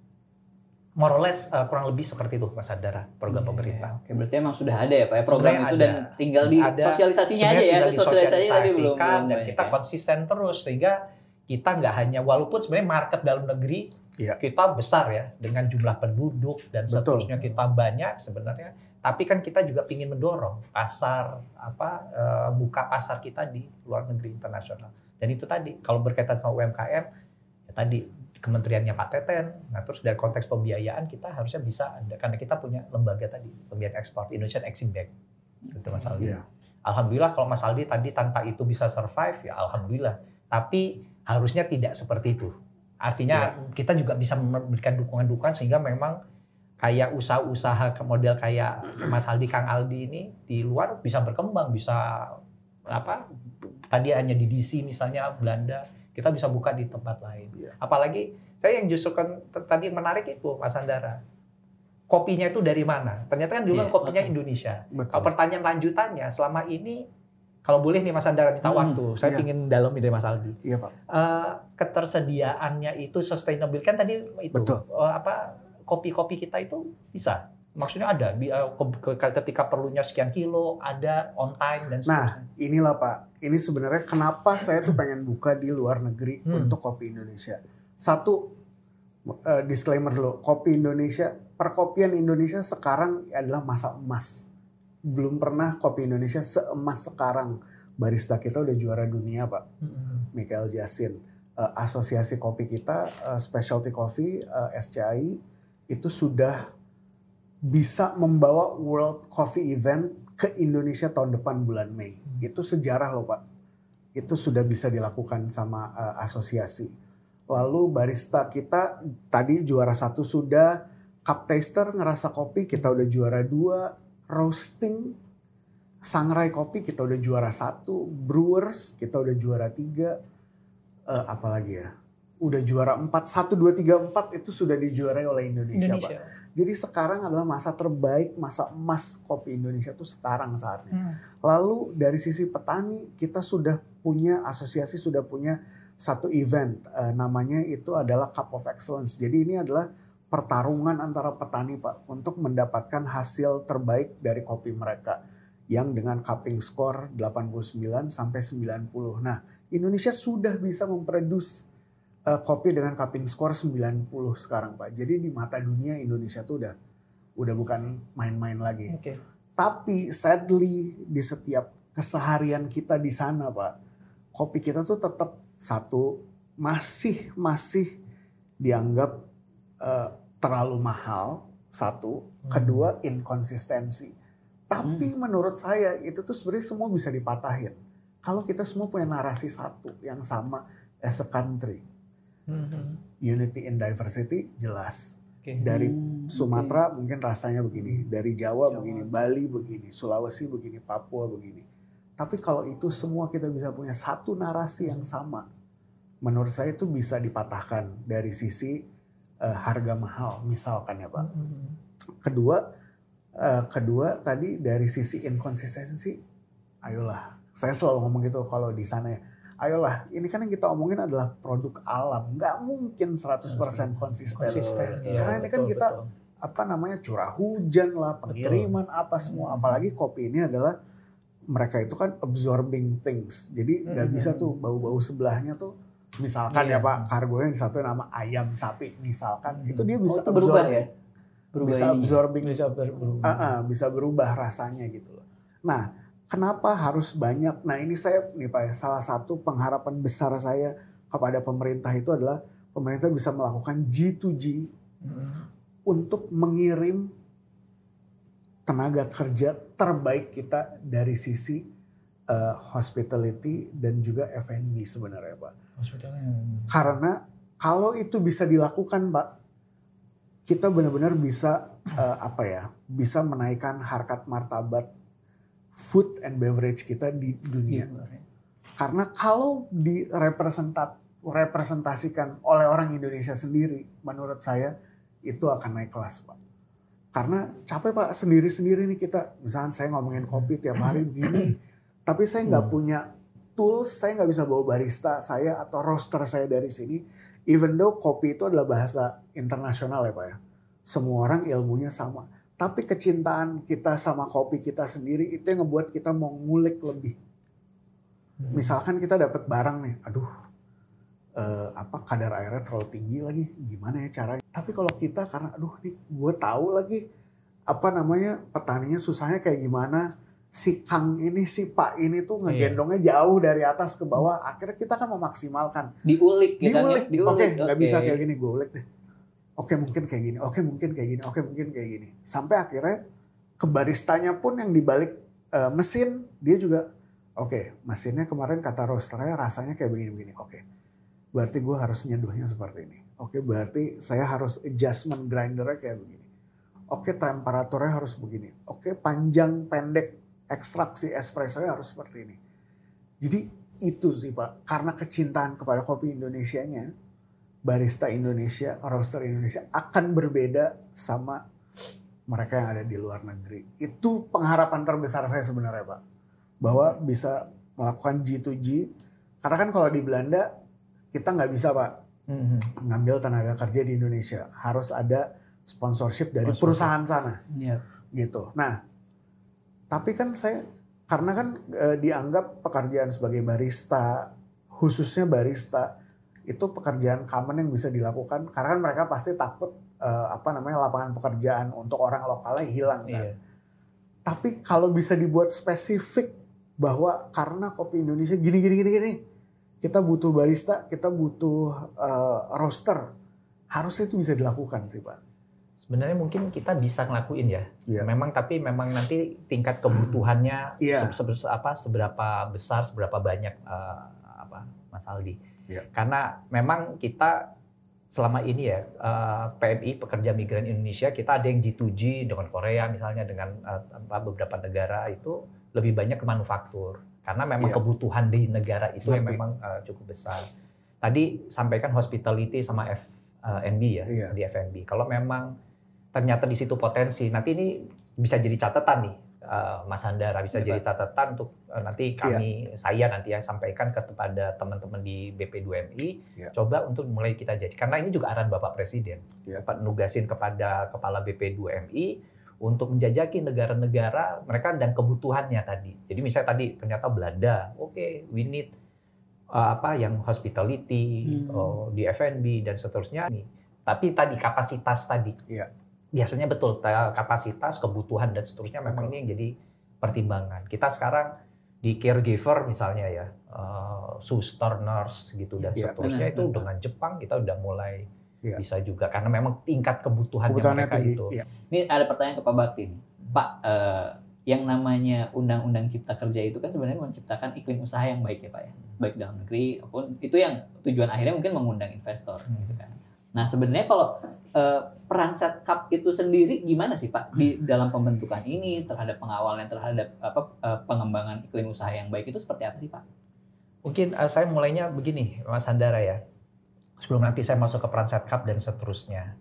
More or less kurang lebih seperti itu Mas Handara, program pemerintah. Oke, berarti emang sudah ada ya Pak ya program itu dan tinggal di sosialisasinya aja ya. Sosialisasinya tadi belum dan kita konsisten terus sehingga kita nggak hanya, walaupun sebenarnya market dalam negeri kita besar ya dengan jumlah penduduk dan seterusnya kita banyak sebenarnya, tapi kan kita juga ingin mendorong pasar buka pasar kita di luar negeri internasional. Dan itu tadi kalau berkaitan sama UMKM ya tadi kementeriannya Pak Teten. Nah, terus dari konteks pembiayaan kita harusnya bisa ada, karena kita punya lembaga tadi, pembiayaan ekspor, Indonesian Exim Bank. Gitu Mas Aldi. Alhamdulillah kalau Mas Aldi tadi tanpa itu bisa survive, ya alhamdulillah. Tapi harusnya tidak seperti itu. Artinya kita juga bisa memberikan dukungan-dukungan sehingga memang kayak usaha-usaha model kayak Mas Aldi, Kang Aldi ini di luar bisa berkembang, bisa tadi hanya di DC misalnya Belanda, kita bisa buka di tempat lain. Apalagi saya yang justru kan tadi menarik itu Mas Handara. kopinya itu dari mana? Ternyata kan dulu kan kopinya Indonesia. Betul. Kalau pertanyaan lanjutannya, selama ini, kalau boleh nih Mas Andara minta waktu, saya ingin dalami dari Mas Aldi. Iya Pak. Ketersediaannya itu sustainable kan tadi itu. Betul. Kopi-kopi kita itu bisa. Maksudnya ada ketika perlunya sekian kilo, ada on time dan seterusnya. Nah, inilah Pak. Ini sebenarnya kenapa saya tuh pengen buka di luar negeri untuk kopi Indonesia. Satu, disclaimer dulu, kopi Indonesia, perkopian Indonesia sekarang adalah masa emas. Belum pernah kopi Indonesia seemas sekarang. Barista kita udah juara dunia Pak. Michael Jasin. Asosiasi kopi kita, Specialty Coffee, SCI, itu sudah bisa membawa World Coffee Event ke Indonesia tahun depan bulan Mei. Itu sejarah loh Pak. Itu sudah bisa dilakukan sama asosiasi. Lalu barista kita tadi juara 1 sudah, cup taster ngerasa kopi kita udah juara 2, roasting sangrai kopi kita udah juara 1, brewers kita udah juara 3, apalagi ya, udah juara 4, 1, 2, 3, 4 itu sudah dijuarai oleh Indonesia. Pak. Jadi sekarang adalah masa terbaik, masa emas kopi Indonesia itu sekarang saatnya. Lalu dari sisi petani kita sudah punya, asosiasi sudah punya satu event, namanya itu adalah Cup of Excellence. Jadi ini adalah pertarungan antara petani Pak untuk mendapatkan hasil terbaik dari kopi mereka yang dengan cupping score 89 sampai 90. Nah, Indonesia sudah bisa memproduce kopi dengan cupping score 90 sekarang Pak. Jadi di mata dunia Indonesia tuh udah bukan main-main lagi. Tapi sadly di setiap keseharian kita di sana Pak, kopi kita tuh tetap satu masih dianggap terlalu mahal, satu, kedua inkonsistensi. Tapi menurut saya itu tuh sebenarnya semua bisa dipatahin. Kalau kita semua punya narasi satu yang sama as a country. Unity in diversity jelas. Dari Sumatera mungkin rasanya begini, dari Jawa begini, Bali begini, Sulawesi begini, Papua begini. Tapi kalau itu semua kita bisa punya satu narasi yang sama, menurut saya itu bisa dipatahkan dari sisi harga mahal misalkan ya Pak. Kedua tadi dari sisi inkonsistensi, ayolah, saya selalu ngomong gitu kalau di sana ya. Ayolah, ini kan yang kita omongin adalah produk alam, nggak mungkin 100% konsisten. Karena ini kan kita curah hujan lah, pengiriman apa semua, apalagi kopi ini adalah mereka itu kan absorbing things, jadi nggak bisa tuh bau-bau sebelahnya tuh, misalkan ya Pak, kargonya yang satu nama ayam sapi misalkan, itu dia bisa berubah ya? Bisa absorbing, bisa berubah rasanya gitu loh. Nah, kenapa harus banyak? Nah ini saya nih Pak ya, salah satu pengharapan besar saya kepada pemerintah itu adalah pemerintah bisa melakukan G2G untuk mengirim tenaga kerja terbaik kita dari sisi hospitality dan juga F&B sebenarnya Pak. Karena kalau itu bisa dilakukan Pak, kita benar-benar bisa bisa menaikkan harkat martabat food and beverage kita di dunia. Karena kalau direpresentasikan oleh orang Indonesia sendiri, menurut saya itu akan naik kelas Pak. Karena capek Pak sendiri-sendiri nih kita, misalnya saya ngomongin kopi tiap hari begini, tapi saya nggak punya tools, saya nggak bisa bawa barista saya atau roaster saya dari sini. Even though kopi itu adalah bahasa internasional ya Pak ya, semua orang ilmunya sama. Tapi kecintaan kita sama kopi kita sendiri itu yang ngebuat kita mau ngulik lebih. Misalkan kita dapat barang nih, kadar airnya terlalu tinggi lagi, gimana ya caranya? Tapi kalau kita karena nih gue tahu lagi petaninya susahnya kayak gimana, si Kang ini, si Pak ini tuh ngegendongnya jauh dari atas ke bawah, akhirnya kita kan memaksimalkan. Diulik. Oke, nggak bisa kayak gini, gue ulik deh. Oke mungkin kayak gini, oke mungkin kayak gini, oke mungkin kayak gini. Sampai akhirnya ke baristanya pun yang dibalik mesin, dia juga, oke mesinnya kemarin kata roasternya rasanya kayak begini-begini, oke. Berarti gue harus nyeduhnya seperti ini. Oke, berarti saya harus adjustment grindernya kayak begini. Oke, temperaturnya harus begini. Oke, panjang pendek ekstraksi espressonya harus seperti ini. Jadi itu sih Pak, karena kecintaan kepada kopi Indonesianya, barista Indonesia, roaster Indonesia akan berbeda sama mereka yang ada di luar negeri. Itu pengharapan terbesar saya sebenarnya Pak. Bahwa bisa melakukan G2G. Karena kan kalau di Belanda kita nggak bisa Pak ngambil tenaga kerja di Indonesia. Harus ada sponsorship dari perusahaan sana. Gitu. Nah, tapi kan karena kan dianggap pekerjaan sebagai barista, khususnya barista, itu pekerjaan common yang bisa dilakukan karena kan mereka pasti takut lapangan pekerjaan untuk orang lokalnya hilang kan. Tapi kalau bisa dibuat spesifik bahwa karena kopi Indonesia gini, kita butuh barista, kita butuh roaster, harusnya itu bisa dilakukan sih Pak. Sebenarnya mungkin kita bisa ngelakuin ya. Tapi memang nanti tingkat kebutuhannya seberapa besar, seberapa banyak Mas Aldi. Karena memang kita selama ini ya PMI pekerja migran Indonesia kita ada yang G2G dengan Korea misalnya dengan beberapa negara itu lebih banyak ke manufaktur karena memang kebutuhan di negara itu yang memang cukup besar. Tadi sampaikan hospitality sama F&B ya di F&B. Kalau memang ternyata di situ potensi, nanti ini bisa jadi catatan nih. Mas Handara bisa jadi catatan untuk nanti saya nanti yang sampaikan kepada teman-teman di BP2MI coba untuk mulai kita jadi karena ini juga arahan Bapak Presiden nugasin kepada kepala BP2MI untuk menjajaki negara-negara mereka dan kebutuhannya tadi. Jadi misalnya tadi ternyata Belanda, we need yang hospitality di F&B dan seterusnya. Tapi tadi kapasitas tadi. Biasanya betul kapasitas, kebutuhan dan seterusnya memang ini yang jadi pertimbangan. Kita sekarang di caregiver misalnya ya, suster, nurse gitu dan seterusnya itu dengan Jepang kita udah mulai bisa juga karena memang tingkat kebutuhannya mereka tinggi. itu. Ini ada pertanyaan ke Pak Bakti nih. Pak, yang namanya Undang-Undang Cipta Kerja itu kan sebenarnya menciptakan iklim usaha yang baik ya Pak ya, baik dalam negeri maupun itu yang tujuan akhirnya mungkin mengundang investor gitu kan. Nah sebenarnya kalau peran Setkap itu sendiri gimana sih Pak di dalam pembentukan ini terhadap pengawalan terhadap pengembangan iklim usaha yang baik itu seperti apa sih Pak? Mungkin saya mulainya begini Mas Handara ya, sebelum nanti saya masuk ke peran Setkap dan seterusnya.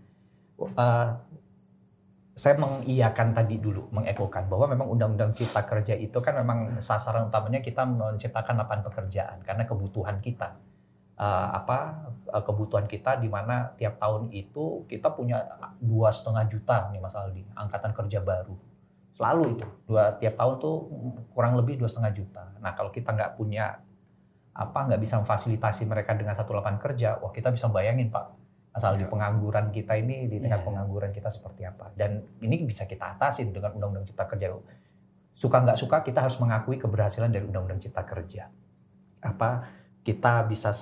Saya mengiyakan tadi dulu, mengekokan bahwa memang Undang-Undang Cipta Kerja itu kan memang sasaran utamanya kita menciptakan lapangan pekerjaan karena kebutuhan kita. Kebutuhan kita di mana tiap tahun itu kita punya 2,5 juta nih Mas Aldi angkatan kerja baru selalu itu tiap tahun tuh kurang lebih 2,5 juta. Nah kalau kita nggak punya nggak bisa memfasilitasi mereka dengan satu lapangan kerja, wah kita bisa bayangin Pak Mas Aldi pengangguran kita ini di tingkat pengangguran kita seperti apa, dan ini bisa kita atasin dengan Undang-Undang Cipta Kerja. Suka nggak suka kita harus mengakui keberhasilan dari Undang-Undang Cipta Kerja. Kita bisa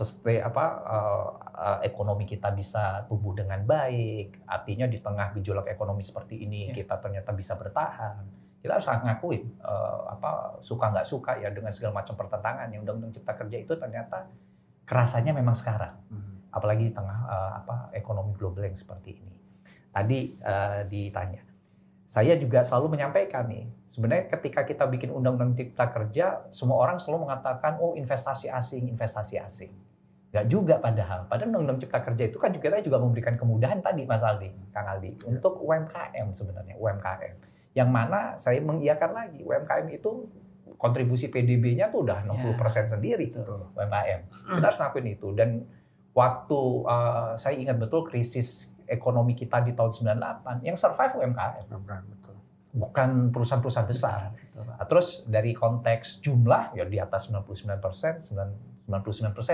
ekonomi kita bisa tumbuh dengan baik. Artinya di tengah gejolak ekonomi seperti ini kita ternyata bisa bertahan. Kita harus ngakuin suka nggak suka ya dengan segala macam pertentangan yang Undang-Undang Cipta Kerja itu ternyata kerasanya memang sekarang. Apalagi di tengah ekonomi global yang seperti ini. Tadi ditanya. Saya juga selalu menyampaikan nih, sebenarnya ketika kita bikin Undang-Undang Cipta Kerja, semua orang selalu mengatakan, investasi asing. Nggak juga padahal Undang-Undang Cipta Kerja itu kan kita juga memberikan kemudahan tadi Mas Aldi, Kang Aldi, untuk UMKM sebenarnya, UMKM. Yang mana saya mengiyakan lagi, UMKM itu kontribusi PDB-nya tuh udah 60% sendiri, UMKM. Kita harus ngakuin itu, dan waktu saya ingat betul krisis ekonomi kita di tahun 98 yang survive UMKM. Bukan perusahaan-perusahaan besar. Nah, terus dari konteks jumlah ya di atas 99%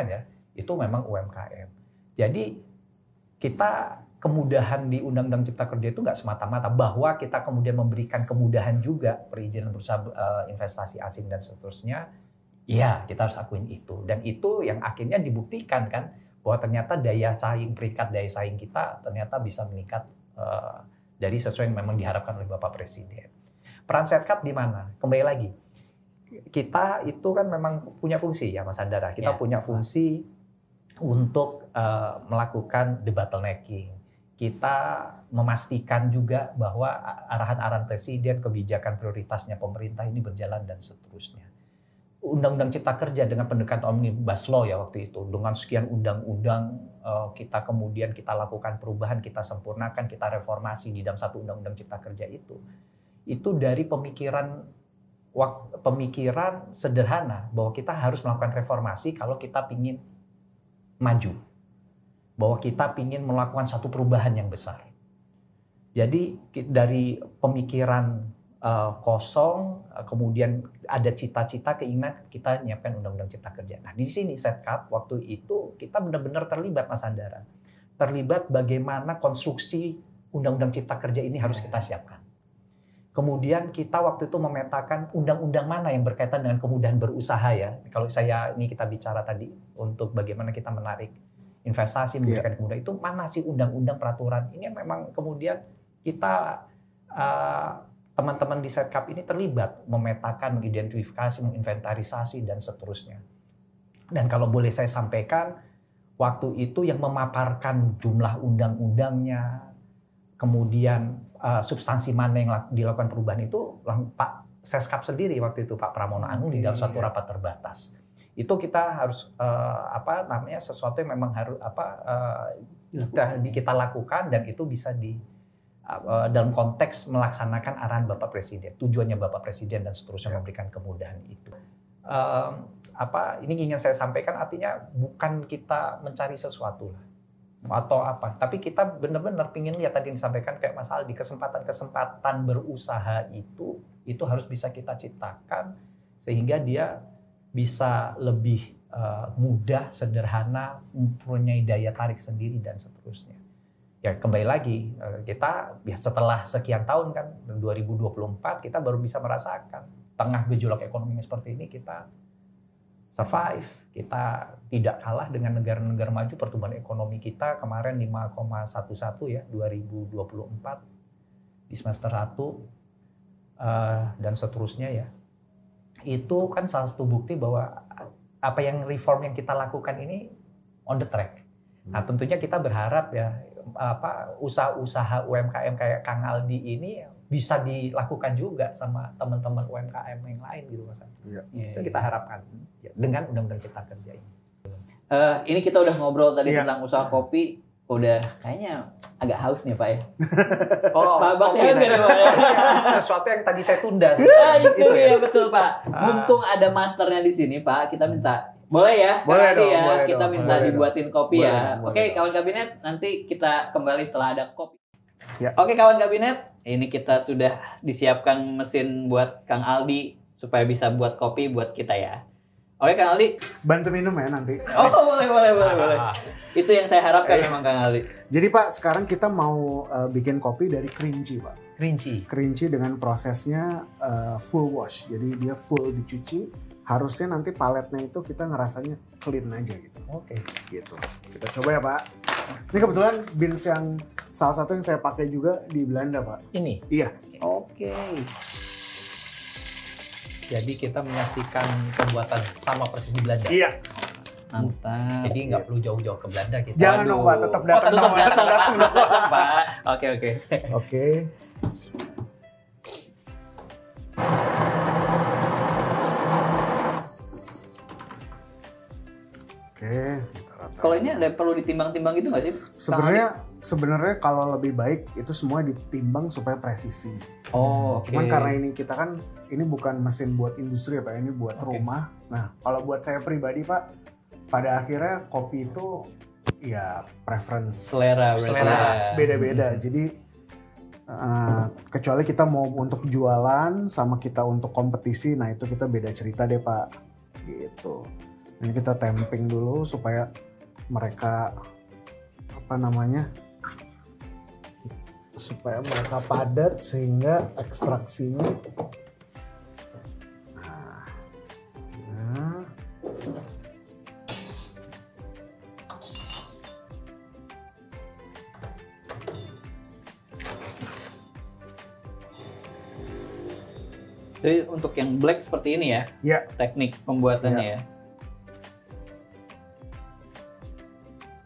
ya, itu memang UMKM. Jadi kita kemudahan di Undang-Undang Cipta Kerja itu nggak semata-mata bahwa kita kemudian memberikan kemudahan juga perizinan berusaha investasi asing dan seterusnya. Ya, kita harus akuin itu, dan itu yang akhirnya dibuktikan kan bahwa ternyata peringkat daya saing kita ternyata bisa meningkat dari sesuai yang memang diharapkan oleh Bapak Presiden. Peran Setkap di mana? Kembali lagi, kita itu kan memang punya fungsi ya Mas Handara. Kita punya fungsi untuk melakukan debottlenecking. Kita memastikan juga bahwa arahan-arahan Presiden, kebijakan prioritasnya pemerintah ini berjalan dan seterusnya. Undang-Undang Cipta Kerja dengan pendekatan Omnibus Law ya waktu itu, dengan sekian undang-undang kita kemudian kita lakukan perubahan, kita sempurnakan, kita reformasi di dalam satu Undang-Undang Cipta Kerja itu dari pemikiran sederhana bahwa kita harus melakukan reformasi kalau kita ingin maju, bahwa kita ingin melakukan satu perubahan yang besar. Jadi dari pemikiran kosong, kemudian ada cita-cita, keinginan, kita nyiapkan Undang-Undang Cipta Kerja. Nah di sini Setkap waktu itu kita benar-benar terlibat, Mas Andara. Terlibat bagaimana konstruksi Undang-Undang Cipta Kerja ini harus kita siapkan. Kemudian kita waktu itu memetakan undang-undang mana yang berkaitan dengan kemudahan berusaha ya. Kalau kita bicara tadi untuk bagaimana kita menarik investasi, memberikan kemudahan, itu mana sih undang-undang peraturan. Ini memang kemudian kita teman-teman di Setkap ini terlibat memetakan, mengidentifikasi, menginventarisasi, dan seterusnya. Dan kalau boleh saya sampaikan, waktu itu yang memaparkan jumlah undang-undangnya, kemudian substansi mana yang dilakukan perubahan itu, Pak Seskap sendiri waktu itu, Pak Pramono Anung, di dalam suatu rapat terbatas. Itu kita harus sesuatu yang memang harus kita lakukan, dan itu bisa dalam konteks melaksanakan arahan Bapak Presiden, tujuannya Bapak Presiden dan seterusnya memberikan kemudahan itu. Ini ingin saya sampaikan, artinya bukan kita mencari sesuatu lah atau apa, tapi kita benar-benar ingin lihat tadi yang disampaikan kayak Mas Aldi, kesempatan berusaha itu harus bisa kita ciptakan sehingga dia bisa lebih mudah, sederhana, mempunyai daya tarik sendiri dan seterusnya. Ya kembali lagi, kita setelah sekian tahun kan, 2024 kita baru bisa merasakan tengah gejolak ekonomi seperti ini kita survive, kita tidak kalah dengan negara-negara maju. Pertumbuhan ekonomi kita kemarin 5,11 ya 2024 di semester 1 dan seterusnya ya. Itu kan salah satu bukti bahwa apa yang reform yang kita lakukan ini on the track. Nah tentunya kita berharap ya usaha-usaha UMKM kayak Kang Aldi ini bisa dilakukan juga sama teman-teman UMKM yang lain gitu Mas. Iya. Itu kita harapkan ya, dengan Undang-Undang Cipta Kerja ini. Ini kita udah ngobrol tadi tentang usaha kopi, udah kayaknya agak haus nih Pak ya. Pak Bakti haus ya Pak ya. Sesuatu yang tadi saya tunda. Itu ya betul Pak. Mumpung ada masternya di sini Pak, kita minta boleh ya, boleh dong, ya. Boleh kita dong, minta dibuatin kopi boleh ya. dong, Oke, kawan kabinet, nanti kita kembali setelah ada kopi. Ya. Oke, kawan kabinet, ini kita sudah disiapkan mesin buat Kang Aldi supaya bisa buat kopi buat kita ya. Oke, Kang Aldi. Bantu minum ya nanti. Oh, boleh. Itu yang saya harapkan memang Kang Aldi. Jadi Pak, sekarang kita mau bikin kopi dari kerinci Pak. Kerinci dengan prosesnya full wash. Jadi dia full dicuci. Harusnya nanti paletnya itu kita ngerasanya clean aja gitu. Oke. Gitu. Kita coba ya Pak. Ini kebetulan beans yang salah satu yang saya pakai juga di Belanda Pak. Ini? Iya. Oke. Jadi kita menyaksikan pembuatan sama persis di Belanda. Iya. Mantap. Jadi nggak perlu jauh-jauh ke Belanda kita. Jangan dong Pak, tetap datang. Tetap datang Pak. Oke. Oke. Oke, kalau ini ada perlu ditimbang-timbang gitu nggak sih? Sebenarnya kalau lebih baik itu semua ditimbang supaya presisi. Oh, oke. Cuman karena ini kita kan ini bukan mesin buat industri ya Pak, ini buat rumah. Nah, kalau buat saya pribadi Pak, pada akhirnya kopi itu ya preference, selera beda-beda. Jadi kecuali kita mau untuk jualan sama kita untuk kompetisi, nah itu kita beda cerita deh Pak. Gitu. Ini kita tamping dulu supaya mereka supaya mereka padat sehingga ekstraksinya Jadi untuk yang black seperti ini ya? Iya. Teknik pembuatannya ya.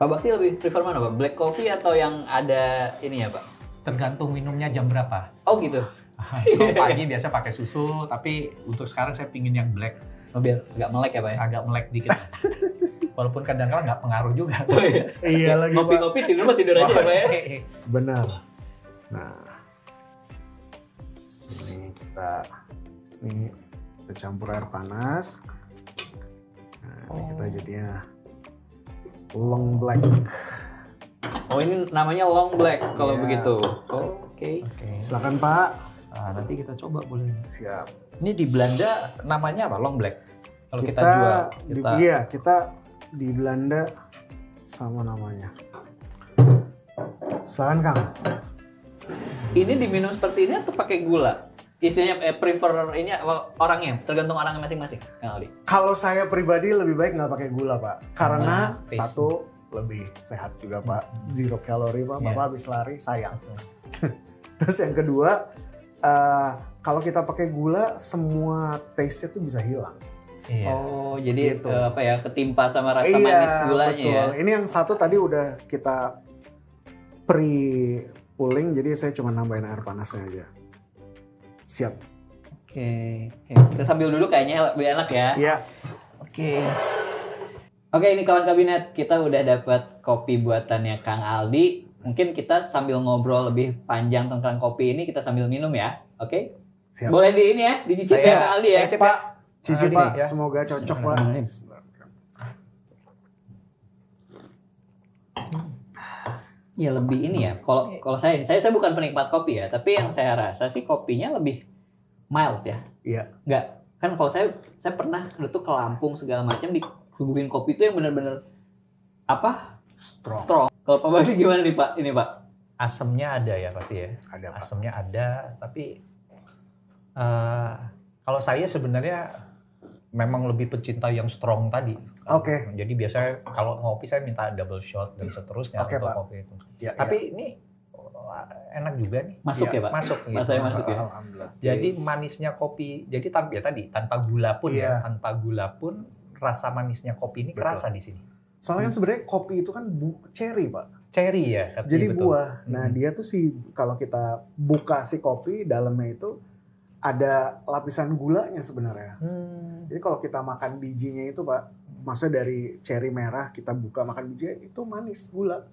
Pak Bakti lebih prefer mana Pak? Black coffee atau yang ada ini ya Pak? Tergantung minumnya jam berapa. Oh gitu? Kalau pagi biasa pakai susu, tapi untuk sekarang saya pingin yang black. Biar agak melek ya Pak ya? Agak melek dikit. Walaupun kadang-kadang nggak pengaruh juga. Iya lagi Pak. Ngopi-ngopi tidur mah tidur aja ya Pak ya? Benar. Nah, ini kita campur air panas. Nah, ini kita jadinya long black. Oh ini namanya long black kalau Iya. begitu. Oke. Silakan Pak. Nah, nanti kita coba boleh. Siap. Ini di Belanda namanya apa? Long black. Kalau kita jual, kita di Belanda sama namanya. Silakan Kang. Ini diminum seperti ini atau pakai gula? Istilahnya prefer ini orangnya, tergantung orangnya masing-masing. Kang Aldi. Kalau saya pribadi lebih baik nggak pakai gula Pak, karena taste. satu lebih sehat juga Pak, 0 kalori Pak, Bapak habis lari sayang. Terus yang kedua, kalau kita pakai gula semua taste-nya tuh bisa hilang. Iya. Oh jadi Gitu. ketimpa sama rasa manis gulanya betul. ya? Ini yang satu tadi udah kita pre-pulling, jadi saya cuma nambahin air panasnya aja. Siap. Oke. Kita sambil duduk kayaknya lebih enak ya. Iya. Oke, ini kawan kabinet, kita udah dapat kopi buatannya Kang Aldi. Mungkin kita sambil ngobrol lebih panjang tentang kopi ini, kita sambil minum ya. Oke? Siap. Boleh di ini ya, dicicip ya Kang Aldi ya. Pak, cicip Aldi, Pak, ya. semoga cocok Pak. Ya lebih ini ya. Kalau saya bukan penikmat kopi ya, tapi yang saya rasa sih kopinya lebih mild ya. Iya. Enggak, kan kalau saya pernah tuh ke Lampung segala macam disuguhin kopi itu yang benar-benar apa? Strong. Kalau Pak Badi gimana nih Pak? Ini Pak. Asemnya ada ya pasti ya. Ada Pak. Asemnya ada, tapi kalau saya sebenarnya memang lebih pecinta yang strong tadi. Oke. Jadi biasanya kalau ngopi saya minta double shot dan seterusnya Oke, untuk Pak. kopi itu. Ya, Tapi ini enak juga nih. Masuk Iya, ya Pak? Masuk gitu. Rasanya masuk ya? Alhamdulillah. Jadi manisnya kopi, jadi tanpa gula pun Iya. ya, tanpa gula pun rasa manisnya kopi ini Betul. kerasa di sini. Soalnya kan sebenarnya kopi itu kan cherry Pak. Cherry ya. katanya, Jadi betul. buah. Nah dia tuh kalau kita buka si kopi dalamnya itu ada lapisan gulanya sebenarnya. Jadi kalau kita makan bijinya itu Pak, maksudnya dari cherry merah kita buka makan bijinya itu manis gula.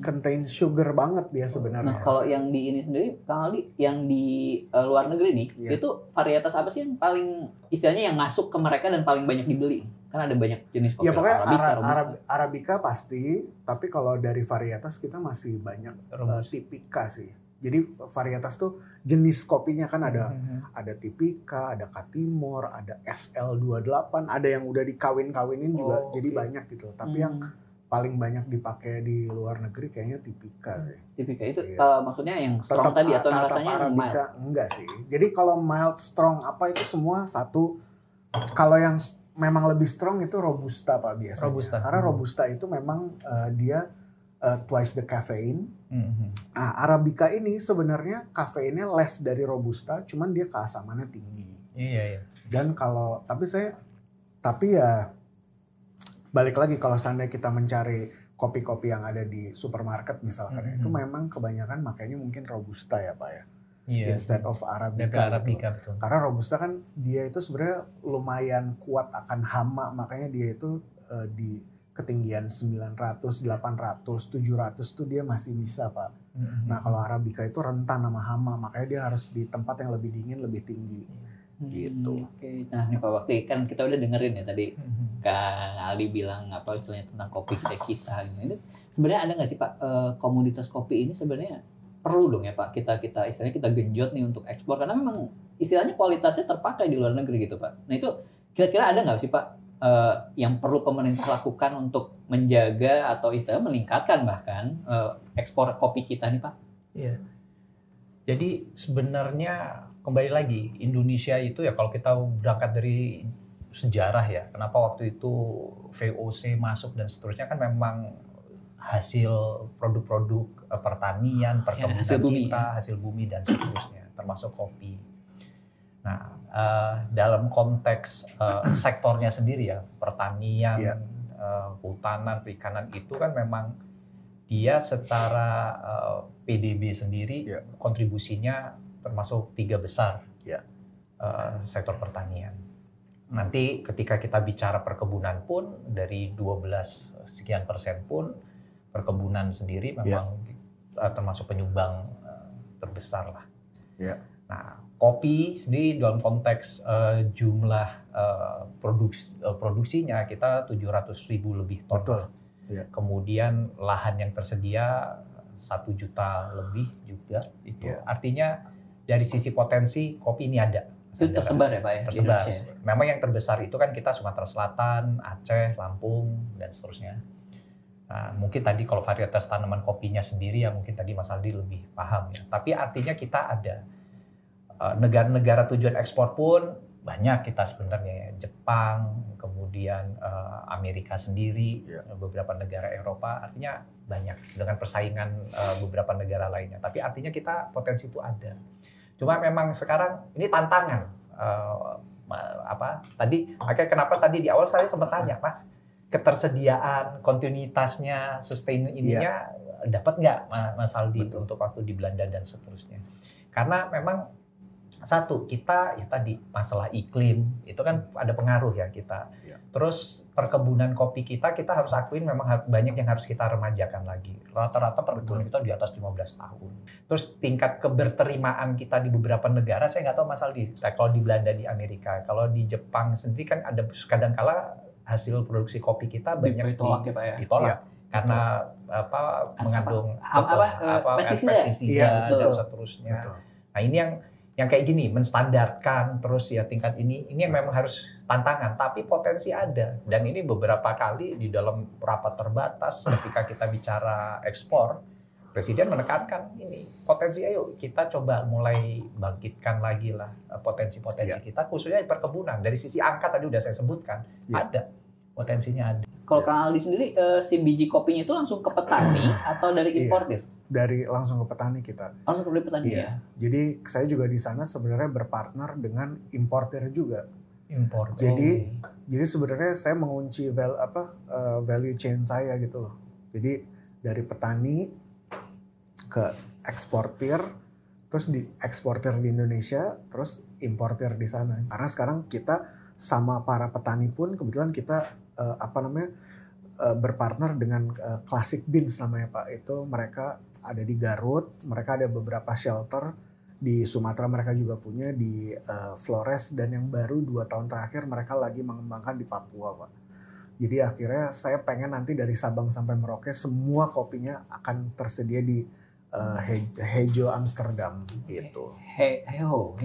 Contain sugar banget dia sebenarnya. Nah kalau yang di ini sendiri Kang Aldi, yang di luar negeri nih, Iya. itu varietas apa sih yang paling istilahnya yang masuk ke mereka dan paling banyak dibeli? Kan ada banyak jenis kopi. Ya pokoknya Arabica, Robusta. Arabica pasti, tapi kalau dari varietas kita masih banyak tipika sih. Jadi varietas tuh jenis kopinya kan ada tipika, ada Katimor, ada SL28, ada yang udah dikawin-kawinin juga, jadi banyak gitu. Tapi yang paling banyak dipakai di luar negeri kayaknya tipika sih. Tipika itu Iya. maksudnya yang strong Tetap tadi atau yang tetap rasanya yang mild? Arabica enggak sih. Jadi kalau mild, strong apa itu semua satu. Kalau yang memang lebih strong itu Robusta Pak biasanya. Robusta. Karena Robusta itu memang dia twice the caffeine. Nah, Arabica ini sebenarnya kafeinnya less dari Robusta, cuman dia keasamannya tinggi. Iya. Dan tapi ya balik lagi kalau seandainya kita mencari kopi-kopi yang ada di supermarket misalkan, itu memang kebanyakan makanya mungkin Robusta ya Pak ya. Iya. Instead of Arabica. Arabica gitu. betul. Karena Robusta kan dia itu sebenarnya lumayan kuat akan hama, makanya dia itu di ketinggian 900, 800, 700 tuh dia masih bisa Pak. Nah kalau Arabica itu rentan sama hama, makanya dia harus di tempat yang lebih dingin, lebih tinggi. Gitu. Oke. Nah nih Pak Bakti, kan kita udah dengerin ya tadi Kang Aldi bilang apa istilahnya tentang kopi kita gitu. Ini sebenarnya ada nggak sih Pak komoditas kopi ini sebenarnya perlu dong ya Pak kita istilahnya kita genjot nih untuk ekspor karena memang istilahnya kualitasnya terpakai di luar negeri gitu Pak. Nah itu kira-kira ada nggak sih Pak yang perlu pemerintah lakukan untuk menjaga atau istilahnya meningkatkan bahkan ekspor kopi kita nih Pak? Iya. Jadi sebenarnya kembali lagi Indonesia itu ya kalau kita berangkat dari sejarah ya, kenapa waktu itu VOC masuk dan seterusnya kan memang hasil produk-produk pertanian, perkebunan hasil bumi, kita, hasil bumi dan seterusnya, termasuk kopi. Nah, dalam konteks sektornya sendiri ya, pertanian, kehutanan, perikanan itu kan memang dia secara PDB sendiri kontribusinya termasuk 3 besar sektor pertanian. Nanti ketika kita bicara perkebunan pun dari 12 sekian persen pun perkebunan sendiri memang termasuk penyumbang terbesar lah. Nah, kopi sendiri dalam konteks jumlah produksinya kita 700.000 lebih ton. Kemudian lahan yang tersedia 1 juta lebih juga itu. Artinya dari sisi potensi kopi ini ada. Itu tersebar ya Pak ya? Tersebar. Memang yang terbesar itu kan kita Sumatera Selatan, Aceh, Lampung, dan seterusnya. Nah, mungkin tadi kalau varietas tanaman kopinya sendiri ya mungkin tadi Mas Aldi lebih paham ya. Tapi artinya kita ada negara-negara tujuan ekspor pun banyak kita sebenarnya ya. Jepang, kemudian Amerika sendiri, beberapa negara Eropa, artinya banyak dengan persaingan beberapa negara lainnya. Tapi artinya kita potensi itu ada. Cuma memang sekarang ini tantangan. Makanya kenapa tadi di awal saya sempat tanya, Mas, ketersediaan, kontinuitasnya, sustain ininya dapat nggak Mas Aldi untuk waktu di Belanda dan seterusnya? Karena memang satu, kita ya tadi masalah iklim itu kan ada pengaruh ya kita. Terus perkebunan kopi kita harus akuin memang banyak yang harus kita remajakan lagi. Rata-rata perkebunan kita di atas 15 tahun. Terus tingkat keberterimaan kita di beberapa negara, saya nggak tahu Mas Aldi, kalau di Belanda, di Amerika, kalau di Jepang sendiri kan ada kadang-kala hasil produksi kopi kita banyak ditolak ya Pak ya? Ditolak. Karena mengandung pestisida dan seterusnya. Nah ini yang kayak gini, menstandarkan terus ya tingkat ini yang memang harus tantangan, tapi potensi ada. Dan ini beberapa kali di dalam rapat terbatas ketika kita bicara ekspor, Presiden menekankan ini potensi, ayo kita coba mulai bangkitkan lagi lah potensi-potensi kita, khususnya di perkebunan. Dari sisi angka tadi udah saya sebutkan, ada potensinya ada. Kalau Kang Aldi sendiri, si biji kopinya itu langsung ke petani atau dari importir? Dari langsung ke petani kita. Langsung ke petani ya. Jadi saya juga di sana sebenarnya berpartner dengan importer juga. Importer. Jadi sebenarnya saya mengunci value chain saya gitu loh. Jadi dari petani ke eksportir, terus di eksportir di Indonesia, terus importer di sana. Karena sekarang kita sama para petani pun kebetulan kita berpartner dengan Classic Beans namanya Pak. Itu mereka ada di Garut, mereka ada beberapa shelter di Sumatera, mereka juga punya di Flores, dan yang baru 2 tahun terakhir mereka lagi mengembangkan di Papua Pak. Jadi akhirnya saya pengen nanti dari Sabang sampai Merauke semua kopinya akan tersedia di Hejo Amsterdam gitu. Hejo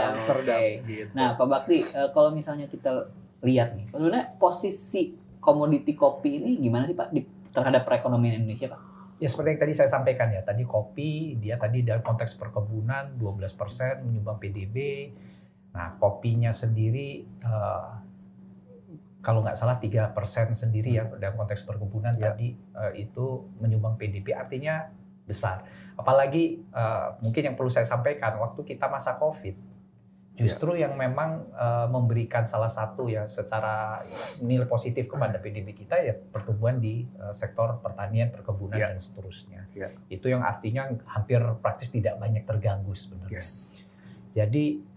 Amsterdam. Gitu. Nah Pak Bakti, kalau misalnya kita lihat nih, sebenarnya posisi komoditi kopi ini gimana sih Pak terhadap perekonomian Indonesia Pak? Ya seperti yang tadi saya sampaikan ya, tadi kopi dia tadi dalam konteks perkebunan 12% menyumbang PDB. Nah kopinya sendiri kalau nggak salah 3% sendiri ya dalam konteks perkebunan tadi itu menyumbang PDB, artinya besar. Apalagi mungkin yang perlu saya sampaikan, waktu kita masa COVID, justru yang memang memberikan salah satu ya secara nilai positif kepada PDB kita ya pertumbuhan di sektor pertanian, perkebunan dan seterusnya. Itu yang artinya hampir praktis tidak banyak terganggu sebenarnya. Jadi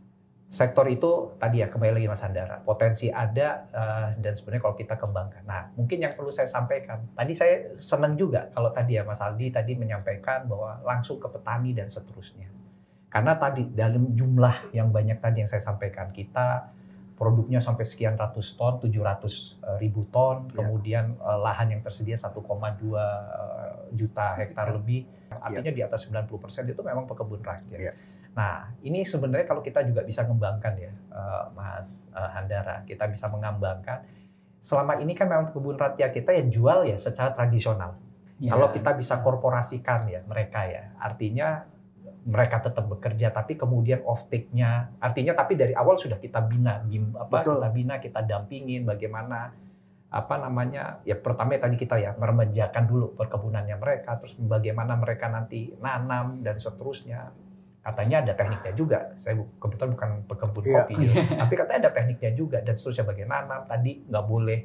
sektor itu tadi ya kembali lagi Mas Andara, potensi ada dan sebenarnya kalau kita kembangkan. Nah mungkin yang perlu saya sampaikan, tadi saya senang juga kalau tadi ya Mas Aldi tadi menyampaikan bahwa langsung ke petani dan seterusnya. Karena tadi dalam jumlah yang banyak tadi yang saya sampaikan, kita produknya sampai sekian ratus ton, 700.000 ton, kemudian lahan yang tersedia 1,2 juta hektar lebih, artinya di atas 90% itu memang pekebun rakyat. Nah, ini sebenarnya kalau kita juga bisa mengembangkan ya, Mas Handara, kita bisa mengembangkan. Selama ini kan memang pekebun rakyat kita yang jual ya secara tradisional. Kalau kita bisa korporasikan ya mereka ya, artinya mereka tetap bekerja, tapi kemudian off-take-nya, artinya tapi dari awal sudah kita bina, kita dampingin bagaimana ya pertama tadi kita ya meremajakan dulu perkebunannya mereka, terus bagaimana mereka nanti nanam dan seterusnya. Katanya ada tekniknya juga. Saya kebetulan bukan pekebun kopi, tapi katanya ada tekniknya juga dan seterusnya bagaimana nanam. Tadi nggak boleh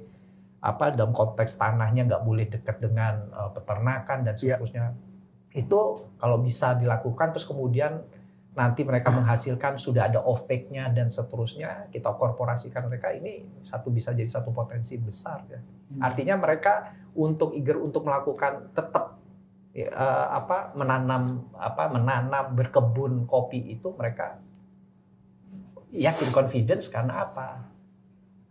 dalam konteks tanahnya nggak boleh dekat dengan peternakan dan seterusnya. Itu kalau bisa dilakukan terus kemudian nanti mereka menghasilkan sudah ada off-take-nya dan seterusnya, kita korporasikan mereka, ini bisa jadi satu potensi besar ya. Artinya mereka eager untuk melakukan tetap menanam berkebun kopi itu, mereka yakin, confidence karena apa?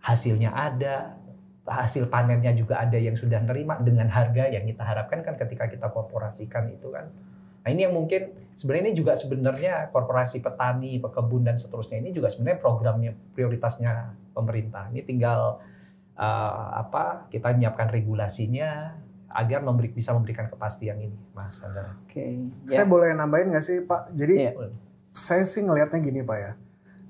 Hasilnya ada, hasil panennya juga ada yang sudah nerima dengan harga yang kita harapkan kan ketika kita korporasikan itu kan. Nah ini yang mungkin sebenarnya korporasi petani, pekebun dan seterusnya ini juga sebenarnya programnya, prioritasnya pemerintah. Ini tinggal kita menyiapkan regulasinya agar bisa memberikan kepastian ini, Mas Andara. Saya boleh nambahin nggak sih Pak? Jadi saya sih ngelihatnya gini Pak ya,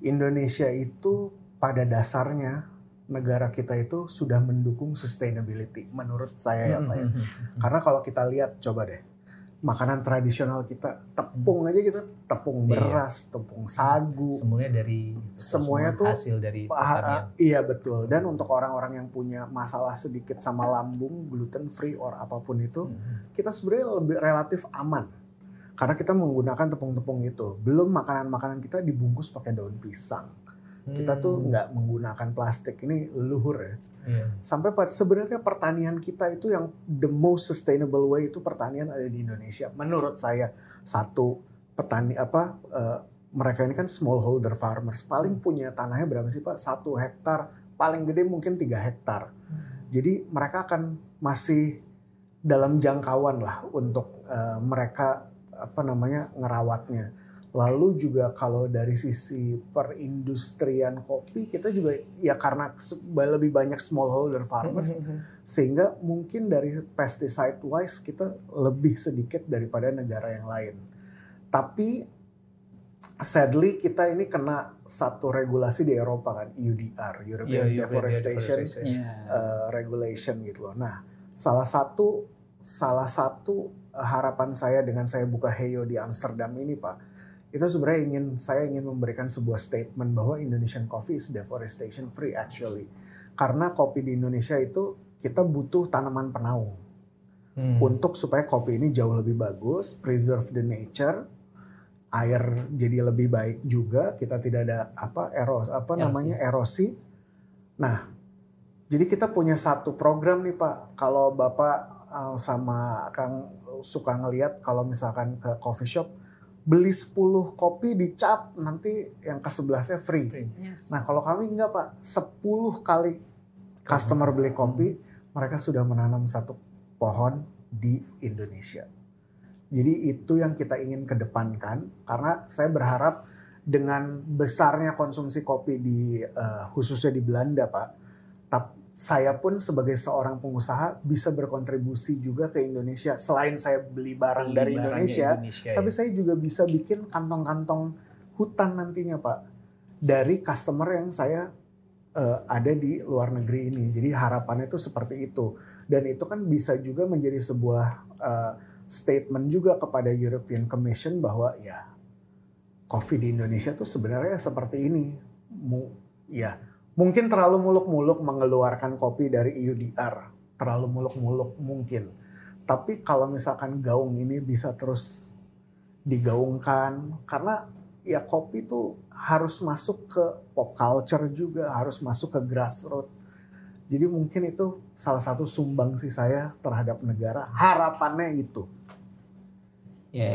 Indonesia itu pada dasarnya negara kita itu sudah mendukung sustainability menurut saya ya Pak ya. Karena kalau kita lihat coba deh, makanan tradisional kita, tepung aja kita, tepung beras, tepung sagu, semuanya tuh hasil dari pertanian. Iya betul. Dan untuk orang-orang yang punya masalah sedikit sama lambung, gluten free or apapun itu, kita sebenarnya lebih relatif aman. Karena kita menggunakan tepung-tepung itu. Belum makanan-makanan kita dibungkus pakai daun pisang. Kita tuh nggak menggunakan plastik, ini leluhur ya. Sampai sebenarnya pertanian kita itu yang the most sustainable way itu pertanian ada di Indonesia. Menurut saya satu petani mereka ini kan smallholder farmers, paling punya tanahnya berapa sih Pak? 1 hektar, paling gede mungkin 3 hektar. Jadi mereka akan masih dalam jangkauan lah untuk mereka ngerawatnya. Lalu juga kalau dari sisi perindustrian kopi, kita juga ya karena lebih banyak smallholder farmers, sehingga mungkin dari pesticide wise kita lebih sedikit daripada negara yang lain. Tapi sadly kita ini kena satu regulasi di Eropa kan, EUDR, European Deforestation Regulation gitu loh. Nah, salah satu harapan saya dengan saya buka Heyo di Amsterdam ini Pak, itu sebenarnya saya ingin memberikan sebuah statement bahwa Indonesian coffee is deforestation free actually. Karena kopi di Indonesia itu kita butuh tanaman penaung. Untuk supaya kopi ini jauh lebih bagus, preserve the nature, air jadi lebih baik juga, kita tidak ada erosi. Nah, jadi kita punya satu program nih Pak. Kalau Bapak sama Kang suka ngelihat kalau misalkan ke coffee shop, beli 10 kopi dicap, nanti yang ke-11-nya free. Nah kalau kami enggak Pak, 10 kali customer beli kopi, mereka sudah menanam 1 pohon di Indonesia. Jadi itu yang kita ingin kedepankan, karena saya berharap dengan besarnya konsumsi kopi khususnya di Belanda Pak, saya pun sebagai seorang pengusaha bisa berkontribusi juga ke Indonesia. Selain saya beli barang dari Indonesia, tapi saya juga bisa bikin kantong-kantong hutan nantinya Pak, dari customer yang saya ada di luar negeri ini. Jadi harapannya itu seperti itu. Dan itu kan bisa juga menjadi sebuah statement juga kepada European Commission bahwa ya kopi di Indonesia tuh sebenarnya seperti ini. Mungkin terlalu muluk-muluk mengeluarkan kopi dari EUDR, terlalu muluk-muluk mungkin. Tapi kalau misalkan gaung ini bisa terus digaungkan, karena ya kopi itu harus masuk ke pop culture juga, harus masuk ke grassroots. Jadi mungkin itu salah satu sumbangsi saya terhadap negara, harapannya itu.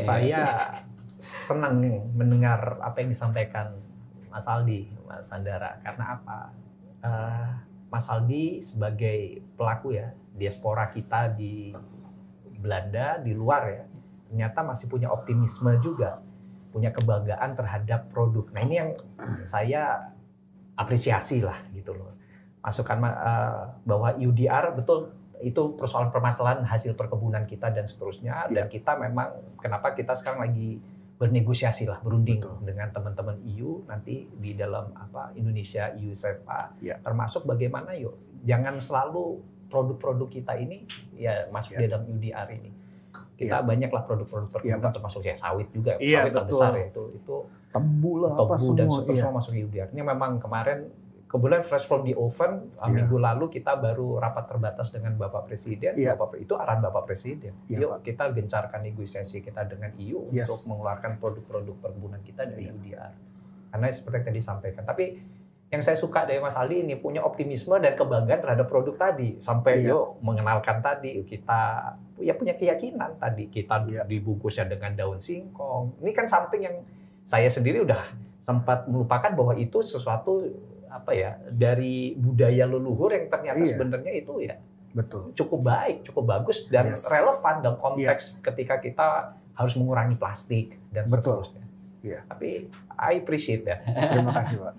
Saya senang nih mendengar apa yang disampaikan Mas Aldi, Mas Andara. Karena apa? Mas Aldi sebagai pelaku ya, diaspora kita di Belanda, di luar ya, ternyata masih punya optimisme juga, punya kebanggaan terhadap produk. Nah ini yang saya apresiasi lah gitu loh. Masukan bahwa EUDR betul itu permasalahan hasil perkebunan kita dan seterusnya. Dan kita memang, kenapa kita sekarang lagi bernegosiasi lah, berunding dengan teman-teman EU nanti di dalam Indonesia EU SEPA, termasuk bagaimana jangan selalu produk-produk kita ini ya masuk di dalam EUDR ini. Kita banyak lah produk-produk perkebunan termasuk ya sawit juga, sawit besar ya itu tebu lah tebu dan semua masuk EUDR. Ini memang kemarin kebetulan fresh from the oven, minggu lalu kita baru rapat terbatas dengan Bapak Presiden. Itu arahan Bapak Presiden. Yuk kita gencarkan negosiasi kita dengan EU untuk mengeluarkan produk-produk perkebunan kita dari UDR. Karena seperti yang tadi disampaikan. Tapi yang saya suka dari Mas Aldi ini punya optimisme dan kebanggaan terhadap produk tadi. Sampai yuk mengenalkan tadi, kita ya punya keyakinan tadi. Kita dibungkusnya dengan daun singkong. Ini kan something yang saya sendiri udah sempat melupakan bahwa itu sesuatu dari budaya leluhur yang ternyata sebenarnya itu cukup baik, cukup bagus dan relevan dalam konteks ketika kita harus mengurangi plastik dan seterusnya. Tapi I appreciate ya. Terima kasih Pak.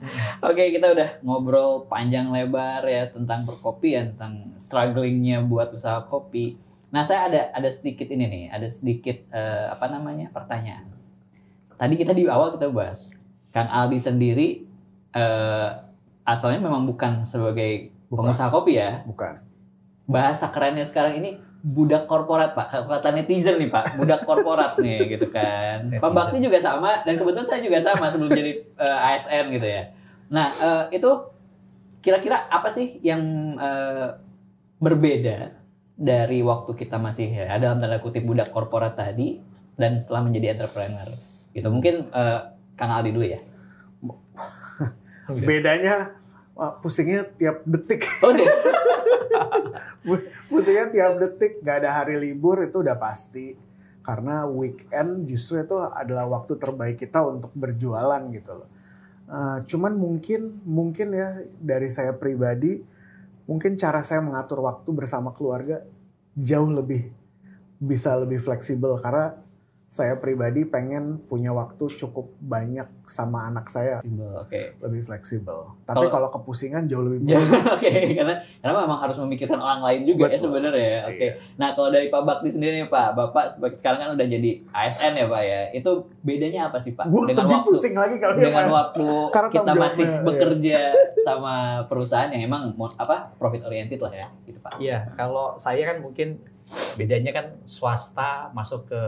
Oke, kita udah ngobrol panjang lebar ya tentang perkopian, tentang strugglingnya buat usaha kopi. Nah, saya ada sedikit ini nih, ada sedikit pertanyaan. Tadi kita di awal kita bahas, Kang Aldi sendiri asalnya memang bukan sebagai pengusaha kopi ya. Bukan. Bahasa kerennya sekarang ini budak korporat Pak, kata netizen nih Pak, budak korporat nih gitu kan. Pak Bakti juga sama dan kebetulan saya juga sama sebelum jadi ASN gitu ya. Nah itu kira-kira apa sih yang berbeda dari waktu kita masih dalam tanda kutip budak korporat tadi dan setelah menjadi entrepreneur? Gitu mungkin Kang Aldi dulu ya. Bedanya pusingnya tiap detik. Oh deh. Pusingnya tiap detik, nggak ada hari libur itu udah pasti. Karena weekend justru itu adalah waktu terbaik kita untuk berjualan gitu loh. Cuman mungkin ya dari saya pribadi, mungkin cara saya mengatur waktu bersama keluarga jauh bisa lebih fleksibel karena saya pribadi pengen punya waktu cukup banyak sama anak saya. Lebih fleksibel. Tapi kalau kepusingan jauh lebih pusing. Karena memang harus memikirkan orang lain juga. Betul. Ya sebenarnya ya. Nah, kalau dari Pak Bakti sendiri nih Pak, Bapak sekarang kan udah jadi ASN ya Pak ya. Itu bedanya apa sih Pak? Dengan waktu pusing lagi kalau dengan waktu kita masih bekerja sama perusahaan yang emang profit oriented lah ya, gitu Pak. Iya, kalau saya kan mungkin bedanya kan swasta masuk ke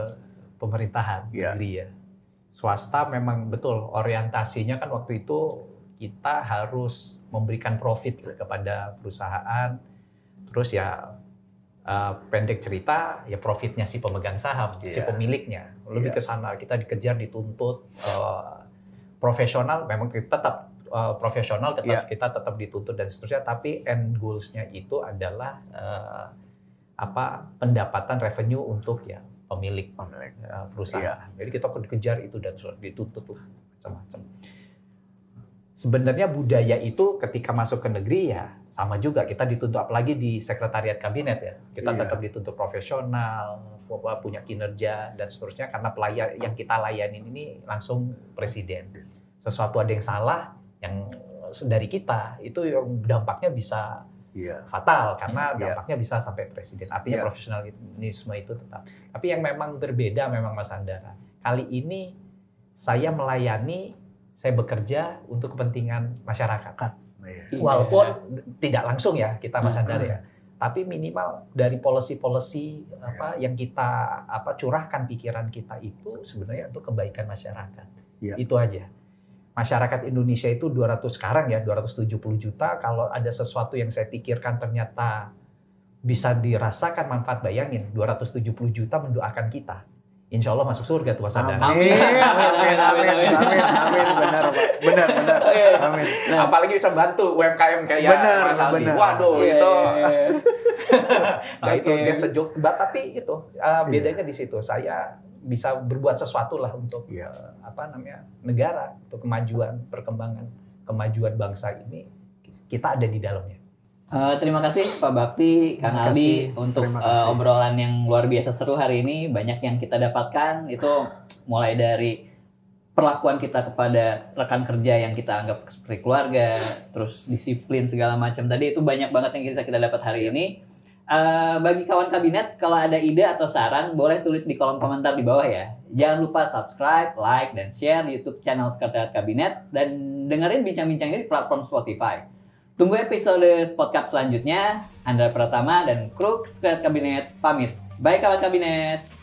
pemerintahan negeri ya. Swasta memang betul orientasinya kan waktu itu kita harus memberikan profit kepada perusahaan. Terus ya pendek cerita ya profitnya si pemegang saham, si pemiliknya. Lebih ke sana kita dikejar dituntut profesional memang kita tetap profesional kita tetap dituntut dan seterusnya tapi end goals-nya itu adalah pendapatan revenue untuk pemilik perusahaan. Jadi kita dikejar itu dan dituntut macam-macam. Sebenarnya budaya itu ketika masuk ke negeri ya sama juga kita dituntut apalagi di sekretariat kabinet ya. Kita tetap dituntut profesional, punya kinerja dan seterusnya karena pelayan yang kita layanin ini langsung presiden. Sesuatu ada yang salah yang dari kita itu yang dampaknya bisa fatal karena dampaknya bisa sampai presiden. Artinya profesionalisme itu tetap. Tapi yang memang berbeda memang Mas Andara. Kali ini saya bekerja untuk kepentingan masyarakat. Walaupun tidak langsung ya kita Mas Andara ya. Tapi minimal dari policy yang kita curahkan pikiran kita itu sebenarnya untuk kebaikan masyarakat. Itu aja. Masyarakat Indonesia itu 270 juta. Kalau ada sesuatu yang saya pikirkan ternyata bisa dirasakan manfaat, bayangin 270 juta mendoakan kita. Insya Allah masuk surga tuh Mas Andara. Amin. Benar Pak. Benar. Amin. Nah, apalagi bisa bantu UMKM kayak Mas Aldi. Waduh itu. Nah itu dia sejuk. Tapi itu bedanya di situ. Saya bisa berbuat sesuatu lah untuk negara, untuk kemajuan, perkembangan, kemajuan bangsa ini kita ada di dalamnya. Terima kasih Pak Bakti, Kang Aldi untuk obrolan yang luar biasa seru hari ini. Banyak yang kita dapatkan itu mulai dari perlakuan kita kepada rekan kerja yang kita anggap seperti keluarga, terus disiplin segala macam tadi itu banyak banget yang bisa kita dapat hari ini. Bagi kawan kabinet, kalau ada ide atau saran, boleh tulis di kolom komentar di bawah ya. Jangan lupa subscribe, like, dan share di YouTube channel Sekretariat Kabinet, dan dengerin bincang-bincang ini di platform Spotify. Tunggu episode podcast selanjutnya. Andra Pratama dan kru Sekretariat Kabinet pamit. Bye kawan kabinet.